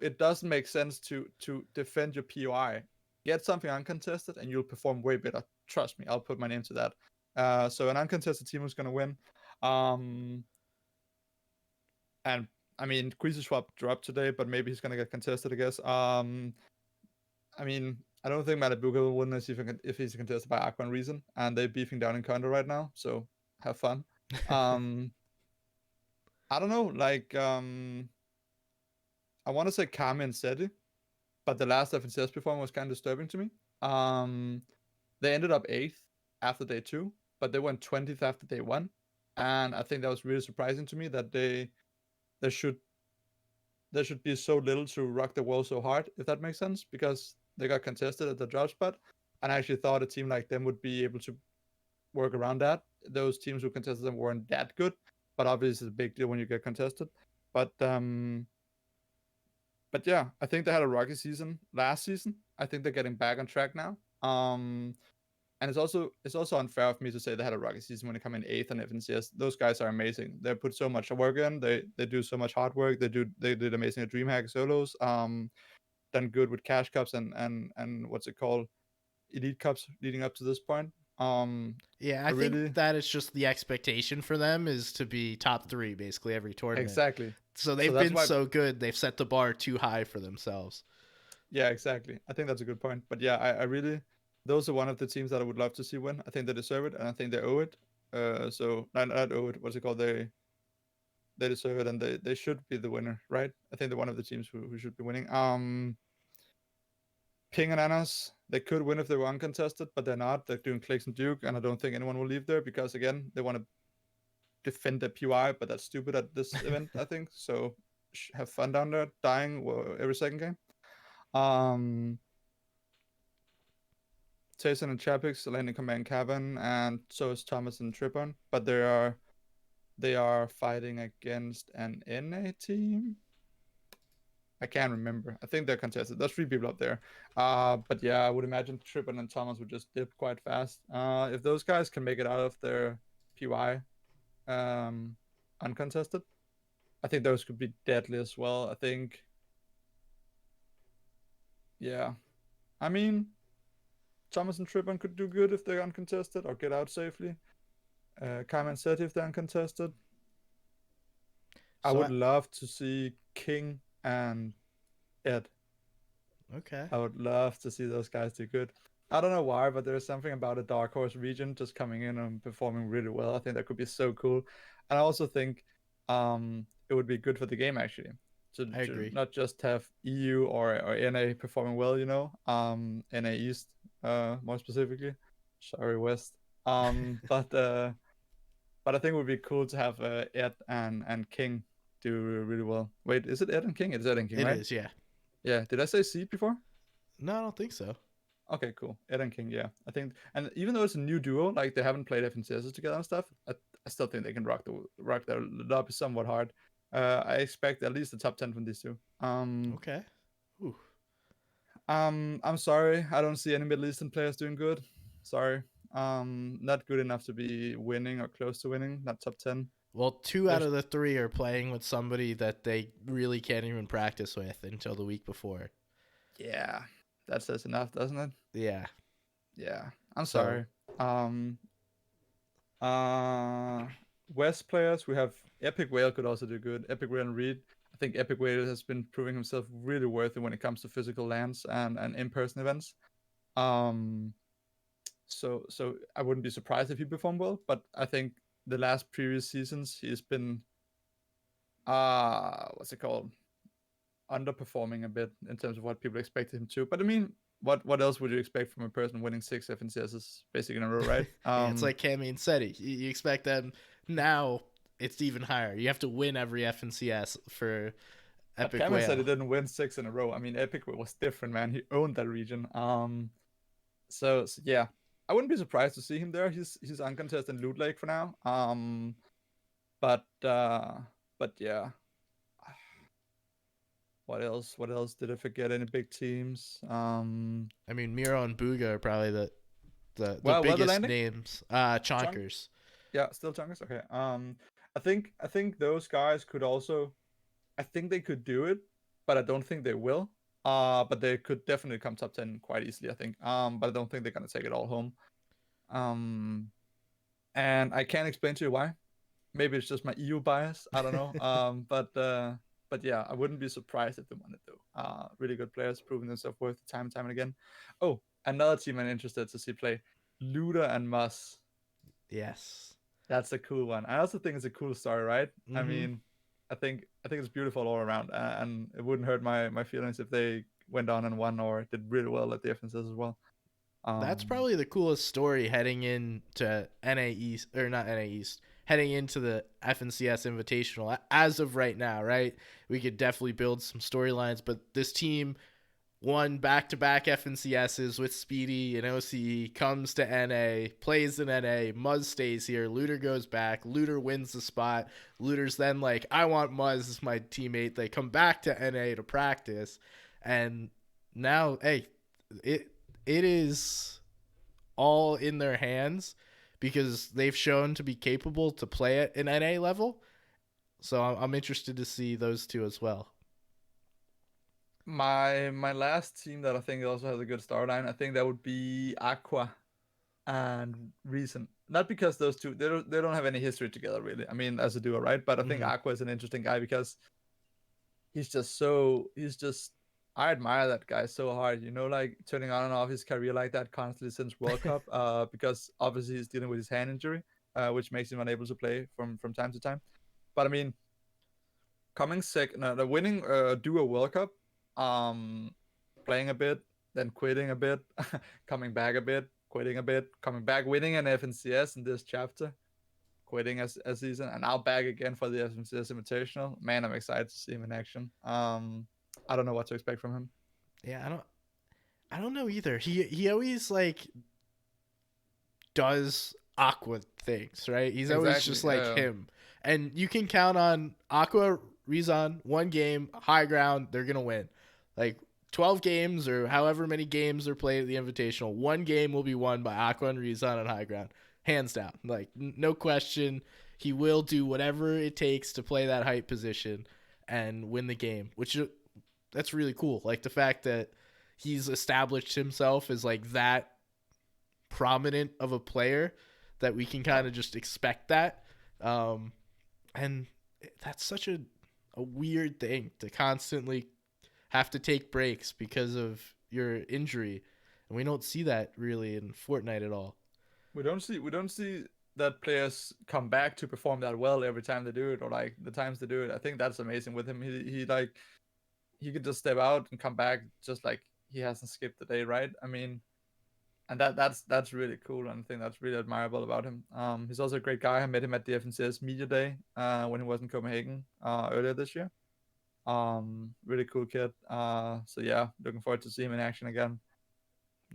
it doesn't make sense to defend your POI. Get something uncontested, and you'll perform way better. Trust me, I'll put my name to that. So an uncontested team who's gonna win. Um, and I mean, Queasy Swap dropped today, but maybe he's gonna get contested, I guess. I mean, I don't think Matabuga will win this if he's contested by Aqua and Reason, and they're beefing down in Counter right now. So have fun. Um, I don't know, I want to say Kami and Seti, but the last FNCS performance was kind of disturbing to me. Um, they ended up 8th after day 2, but they went 20th after day 1, and I think that was really surprising to me that they should there should be so little to rock the world so hard, if that makes sense, because they got contested at the drop spot, and I actually thought a team like them would be able to work around that. Those teams who contested them weren't that good, but obviously it's a big deal when you get contested. But um, but yeah, I think they had a rocky season last season. I think they're getting back on track now. And it's also unfair of me to say they had a rocky season when they come in 8th on FNCS. Those guys are amazing. They put so much work in. They do so much hard work. They did amazing at DreamHack solos. Done good with cash cups and what's it called, elite cups leading up to this point. yeah. I I think really that is just the expectation for them is to be top three basically every tournament. exactly. So So they've that's been why so good, they've set the bar too high for themselves. Yeah, exactly. I think that's a good point. But yeah, I really those are one of the teams that I would love to see win. I think they deserve it, and I think they owe it. So not owe it. What's it called? They deserve it, and they should be the winner, right? I think they're one of the teams who should be winning. Ping and Anas, they could win if they were uncontested, but they're not. They're doing Clicks and Duke, and I don't think anyone will leave there because again, they want to defend the PY, but that's stupid at this event. I think so. Have fun down there, dying every second game. Um, Tyson and Chapix landing command cabin, and so is Thomas and Trippon. But they are fighting against an NA team. I can't remember. I think they're contested. There's 3 people up there. But yeah, I would imagine Trippon and Thomas would just dip quite fast. If those guys can make it out of their PY uncontested, I think those could be deadly as well. I think, yeah. I mean, Thomas and Trippon could do good if they're uncontested or get out safely. Kaiman said if they're uncontested. I So would love to see King and Ed. okay. I would love to see those guys do good. I don't know why, but there's something about a Dark Horse region just coming in and performing really well. I think that could be so cool. And I also think it would be good for the game actually I to agree. not just have EU or NA performing well, NA East more specifically. Sorry, West. But I think it would be cool to have Ed and King do really well. Wait, is it Ed and King? It's Ed and King, It right? is, yeah. Yeah. Did I say C before? No, I don't think so. Okay, cool. Ed and King, yeah. I think, and even though it's a new duo, like they haven't played FNCS together and stuff, I still think they can rock their lobby somewhat hard. I expect at least the top 10 from these two. Okay. Ooh. I'm sorry, I don't see any Middle Eastern players doing good. Sorry. Not good enough to be winning or close to winning. Not top 10. Well, two out There's of the three are playing with somebody that they really can't even practice with until the week before. Yeah, that says enough, doesn't it? Yeah. Yeah, I'm So sorry. Um, West players, we have Epic Whale could also do good. Epic Whale and Reed. I think Epic Whale has been proving himself really worthy when it comes to physical lands and in-person events. Um, so I wouldn't be surprised if he performed well, but I think the last previous seasons he's been what's it called? Underperforming a bit in terms of what people expected him to. But I mean, what else would you expect from a person winning 6 FNCSs basically in a row, right? yeah, it's like Cammy and Seti. You expect them now. It's even higher. You have to win every FNCS for But Epic Cameron said he Whale. didn't win 6 in a row. I mean, Epic was different, man. He owned that region. So yeah, I wouldn't be surprised to see him there. He's uncontested in Loot Lake for now. But yeah. What else? What else did I forget? Any big teams? I mean, Miro and Booga are probably the Well, weather biggest landing. names. Chunk. Chonkers. Yeah, still Chunkers. Okay. I think those guys could also. I think they could do it, but I don't think they will. But they could definitely come top 10 quite easily. I think. But I don't think they're gonna take it all home. Um, and I can't explain to you why. Maybe it's just my EU bias. I don't know. But yeah, I wouldn't be surprised if they wanted to. Really good players, proving themselves worth it time and time again. Oh, another team I'm interested to see play, Luda and Mus. Yes. That's a cool one. I also think it's a cool story, right? I Mm-hmm. mean, I think it's beautiful all around, and it wouldn't hurt my feelings if they went on and won or did really well at the FNCs as well. That's Um, probably the coolest story heading into NA East, or not NA East, heading into the FNCS Invitational as of right now, right? We could definitely build some storylines, but this team won back-to-back FNCSs with Speedy and OCE, comes to NA, plays in NA, Muzz stays here, Looter goes back, Looter wins the spot, Looter's then like, I want Muzz as my teammate. They come back to NA to practice, and now, hey, it it is all in their hands because they've shown to be capable to play at an NA level. So I'm interested to see those two as well. my last team that I think also has a good storyline, I think that would be Aqua and Reason. Not because those two they don't have any history together really. I mean, as a duo, right? But I think Mm-hmm. Aqua is an interesting guy because he's just I admire that guy so hard. Like turning on and off his career like that constantly since World Cup. Because obviously he's dealing with his hand injury, which makes him unable to play from time to time. But I mean, coming second, the winning duo World Cup, um, playing a bit, then quitting a bit, coming back a bit, quitting a bit, coming back, winning an FNCS in this chapter, quitting as a season, and now back again for the FNCS Invitational. Man, I'm excited to see him in action. I don't know what to expect from him. Yeah, I don't know either. He always like does Aqua things, right? He's always Exactly. just like him. And you can count on Aqua Rezon, one game, high ground, they're gonna win. Like 12 games or however many games are played at the Invitational, one game will be won by Aqua and Rezon on high ground. Hands down. Like no question. He will do whatever it takes to play that height position and win the game, which that's really cool. Like the fact that he's established himself as like that prominent of a player that we can kind Yep. of just expect that. Um, and that's such a weird thing to constantly have to take breaks because of your injury. And we don't see that really in Fortnite at all. We don't see that players come back to perform that well every time they do it, or like the times they do it. I think that's amazing with him. He could just step out and come back just like he hasn't skipped the day, right? I mean, and that's really cool, and I think that's really admirable about him. He's also a great guy. I met him at the FNCS Media Day when he was in Copenhagen earlier this year. Really cool kid. So yeah, looking forward to see him in action again.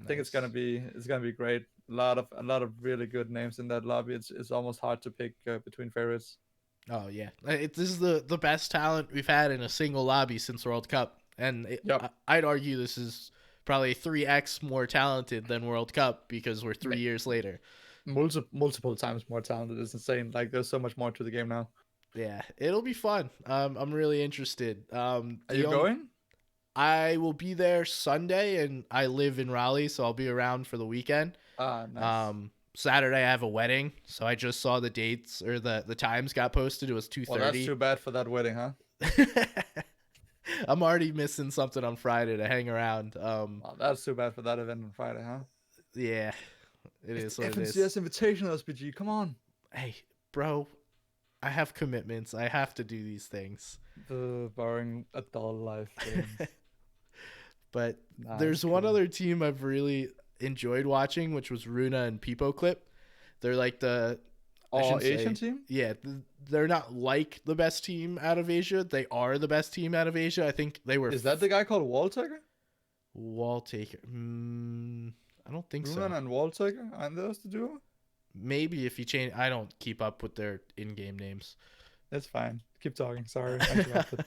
I think it's gonna Nice. be it's gonna be great. A lot of really good names in that lobby. It's almost hard to pick between favorites. Oh yeah, this is the best talent we've had in a single lobby since World Cup, and Yep. I'd argue this is probably 3x more talented than World Cup because we're 3 years later. Multiple times more talented. It's insane. Like there's so much more to the game now. Yeah, it'll be fun. I'm really interested. Are you going? I will be there Sunday, and I live in Raleigh, so I'll be around for the weekend. Ah, nice. Saturday I have a wedding, so I just saw the dates or the times got posted. It was two Well, that's thirty. too bad for that wedding, huh? I'm already missing something on Friday to hang around. Well, that's too bad for that event on Friday, huh? Yeah, it It's is the what it is. FNCS Invitational SPG. Come on. Hey, bro, I have commitments. I have to do these things. The boring adult life games. But Nice, there's one cool. other team I've really enjoyed watching, which was Runa and Pipo Clip. They're like I Oh, shouldn't Asian say, team? yeah, they're not like the best team out of Asia. They are the best team out of Asia. I think they were Is that the guy called Walltaker? wall taker. I don't think Runan so. and Walltaker? Aren't those the duo? Maybe if you change, I don't keep up with their in-game names. That's fine. Keep talking. Sorry, I interrupted.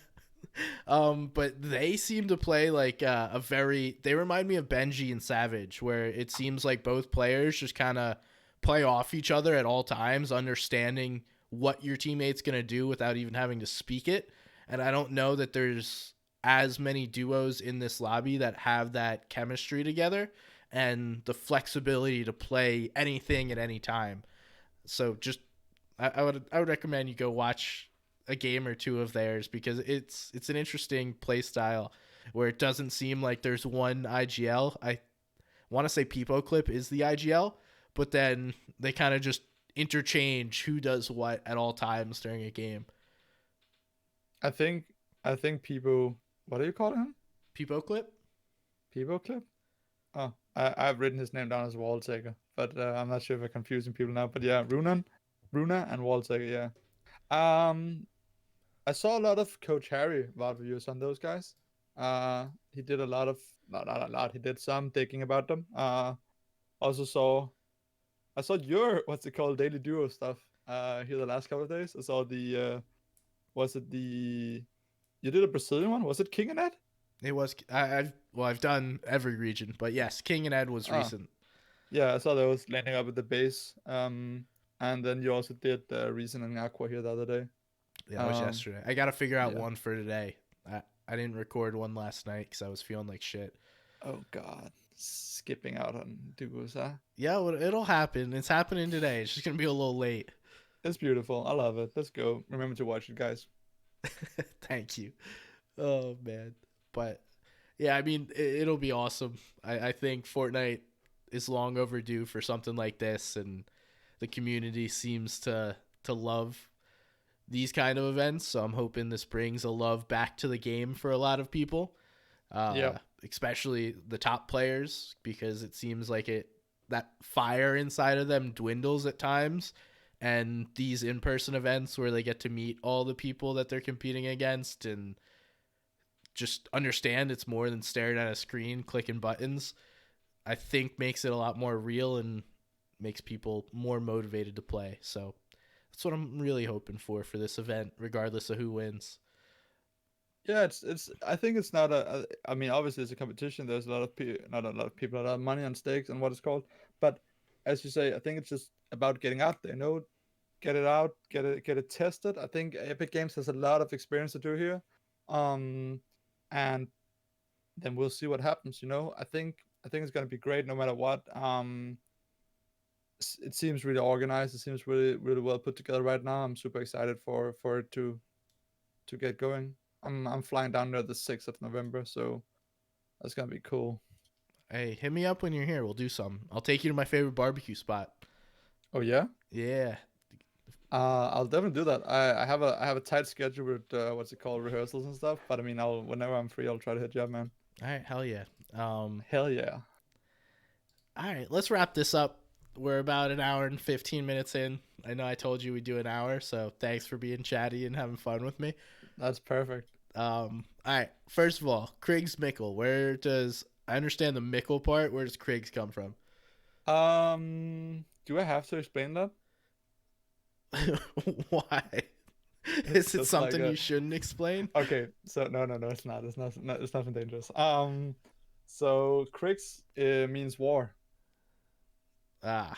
But they seem to play like a very. They remind me of Benji and Savage, where it seems like both players just kind of play off each other at all times, understanding what your teammate's gonna do without even having to speak it. And I don't know that there's as many duos in this lobby that have that chemistry together and the flexibility to play anything at any time. So just I would recommend you go watch a game or two of theirs because it's an interesting play style where it doesn't seem like there's one IGL. I want to say Peepo Clip is the IGL, but then they kind of just interchange who does what at all times during a game. I think I think people, what do you call him? Peepo Clip? People clip? Oh, I've written his name down as Walltaker, but I'm not sure if I'm confusing people now. But yeah, Runa and Walltaker, yeah. Um, I saw a lot of Coach Harry VOD reviews on those guys. He did a lot of, not a lot. He did some digging about them. Also saw, I saw your what's it called, daily duo stuff. Here the last couple of days. I saw the was it the, you did a Brazilian one? Was it King and Ed? It was I've done every region, but yes, King and Ed was Ah, recent. yeah, I saw that was landing up at the base. And then you also did Reason and Aqua here the other day. Yeah, that was Um, yesterday. I got to figure out yeah. one for today. I didn't record one last night because I was feeling like shit. Oh God, skipping out on duos, huh? Yeah, well, it'll happen. It's happening today. It's just gonna be a little late. It's beautiful. I love it. Let's go. Remember to watch it, guys. Thank you. Oh man, but yeah, I mean it'll be awesome. I think Fortnite is long overdue for something like this, and the community seems to love these kind of events. So I'm hoping this brings a love back to the game for a lot of people, Yep. especially the top players, because it seems like that fire inside of them dwindles at times. And these in-person events where they get to meet all the people that they're competing against and just understand it's more than staring at a screen clicking buttons, I think makes it a lot more real and makes people more motivated to play. So that's what I'm really hoping for this event, regardless of who wins. Yeah, it's. I think it's not I mean, obviously it's a competition. There's a lot of not a lot of people, a lot of money on stakes and what it's called. But as you say, I think it's just about getting out there. Get it out, get it tested. I think Epic Games has a lot of experience to do here. Um, and then we'll see what happens. I think it's gonna be great no matter what. It seems really organized. It seems really really well put together right now. I'm super excited for it to get going. I'm flying down there the 6th of November, so that's gonna be cool. Hey, hit me up when you're here. We'll do some. I'll take you to my favorite barbecue spot. Oh yeah. Yeah. I'll definitely do that. I have a tight schedule with what's it called, rehearsals and stuff. But I mean, I'll whenever I'm free, I'll try to hit you up, man. All right. Hell yeah. Hell yeah. All right. Let's wrap this up. We're about an hour and 15 minutes in. I know I told you we'd do an hour, so thanks for being chatty and having fun with me. That's perfect. All right. First of all, KrigsMikkel. Where does I understand the Mickle part? Where does Kriegs come from? Do I have to explain that? Why? It's Is it just like something a you shouldn't explain? okay. So no, it's not. It's not. It's nothing dangerous. So Krigs means war. Ah,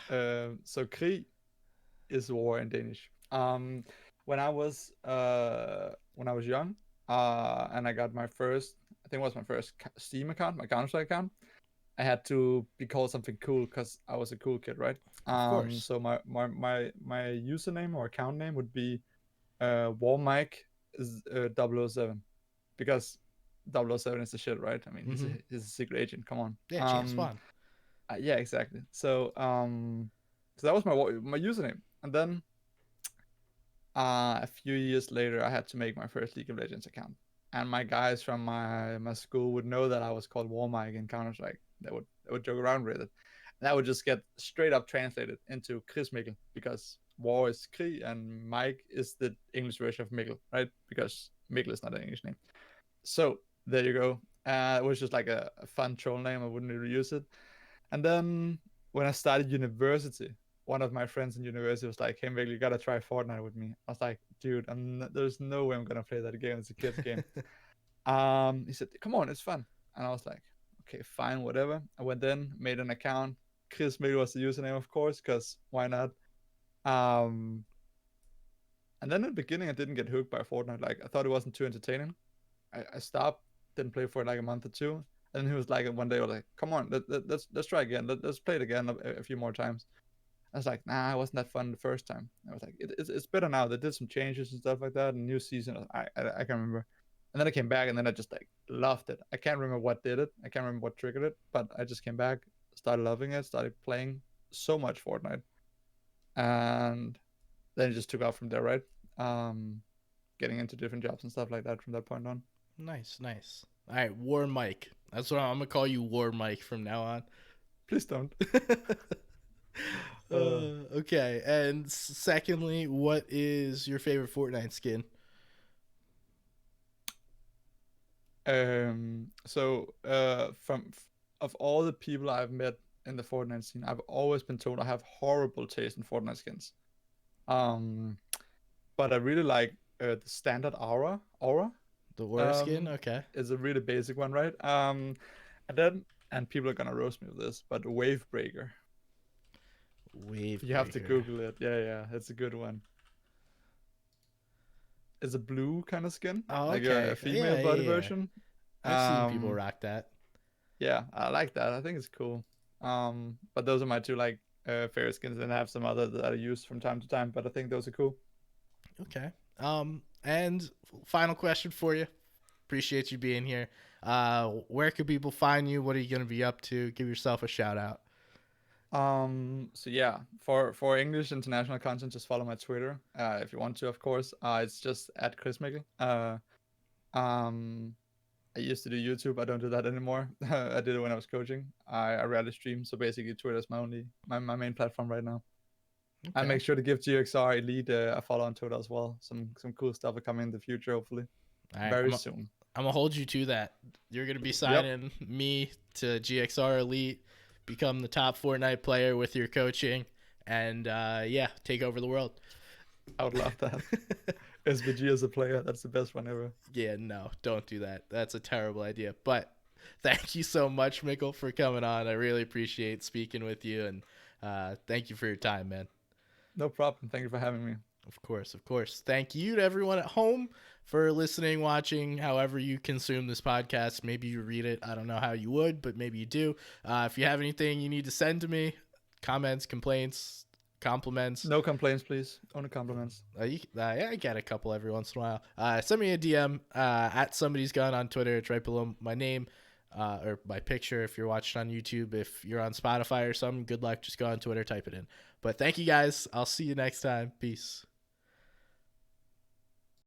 So Krig is war in Danish. When I was young, and I got my first, I think it was my first Steam account, my Counter Strike account. I had to be called something cool because I was a cool kid, right? of course. So my username or account name would be War Mike is 007 because 007 is the shit, right? I mean, Mm-hmm. he's a secret agent. Come on. Yeah, James Bond. Yeah, exactly. So that was my username, and then a few years later, I had to make my first League of Legends account, and my guys from my school would know that I was called War Mike in Counter Strike. They would joke around with it. That would just get straight up translated into KrigsMikkel because War is Krig and Mike is the English version of Mikkel, right? Because Mikkel is not an English name. So there you go. It was just like a fun troll name. I wouldn't really use it. And then when I started university, one of my friends in university was like, "Hey, Mikkel, you gotta try Fortnite with me." I was like, "Dude, there's no way I'm gonna play that game. It's a kid's game." He said, "Come on, it's fun." And I was like, "Okay, fine, whatever." I went in, made an account. KrigsMikkel was the username, of course, because why not? Um, and then in the beginning, I didn't get hooked by Fortnite. Like I thought it wasn't too entertaining. I stopped, didn't play for like a month or two. And he was like, one day, I was like, come on, let's try again. Let's play it again a few more times. I was like, nah, it wasn't that fun the first time. I was like, it's better now. They did some changes and stuff like that. And new season, I can't remember. And then I came back and then I just like loved it. I can't remember what did it. I can't remember what triggered it, but I just came back, started loving it, started playing so much Fortnite. And then it just took off from there, right? Um, Getting into different jobs and stuff like that from that point on. Nice, nice. All right, War Mike. That's what I'm gonna call you, War Mike, from now on. Please don't. Okay, and secondly, what is your favorite Fortnite skin? From of all the people I've met in the Fortnite scene, I've always been told I have horrible taste in Fortnite skins. Um, but I really like the standard aura. The Aura skin? Um, Okay. is a really basic one, right? And people are gonna roast me with this, but Wave Breaker. Wave You have to Breaker. Google it. Yeah, yeah, it's a good one. It's a blue kind of skin, Oh, like a okay. female Yeah, body yeah, yeah. version. I've seen people Um, rock that. Yeah, I like that. I think it's cool. But those are my two like favorite skins, and I have some other that I use from time to time. But I think those are cool. Okay. And final question for you. Appreciate you being here. Where can people find you? What are you gonna be up to? Give yourself a shout out. So yeah, for English international content, just follow my Twitter if you want to, of course. It's just at KrigsMikkel. Um, I used to do YouTube. I don't do that anymore. I did it when I was coaching. I rarely stream, so basically Twitter is my main platform right now. I Okay. make sure to give GXR Elite a follow on Twitter as well. Some cool stuff will come in the future, hopefully, All right. very soon. I'm gonna hold you to that. You're gonna be Yep, signing me to GXR Elite, become the top Fortnite player with your coaching, and yeah, take over the world. I would love that. SVG as a player, that's the best one ever. Yeah, no, don't do that. That's a terrible idea. But thank you so much, Mikkel, for coming on. I really appreciate speaking with you, and thank you for your time, man. No problem. Thank you for having me. Of course, of course. Thank you to everyone at home for listening, watching, however you consume this podcast. Maybe you read it. I don't know how you would, but maybe you do. If you have anything you need to send to me, comments, complaints, compliments, No complaints, please. Only compliments. yeah, I get a couple every once in a while. Send me a DM at somebody's gun on Twitter. It's right below my name or my picture if you're watching on YouTube. If you're on Spotify or something, good luck. Just go on Twitter, type it in. But thank you guys. I'll see you next time. Peace.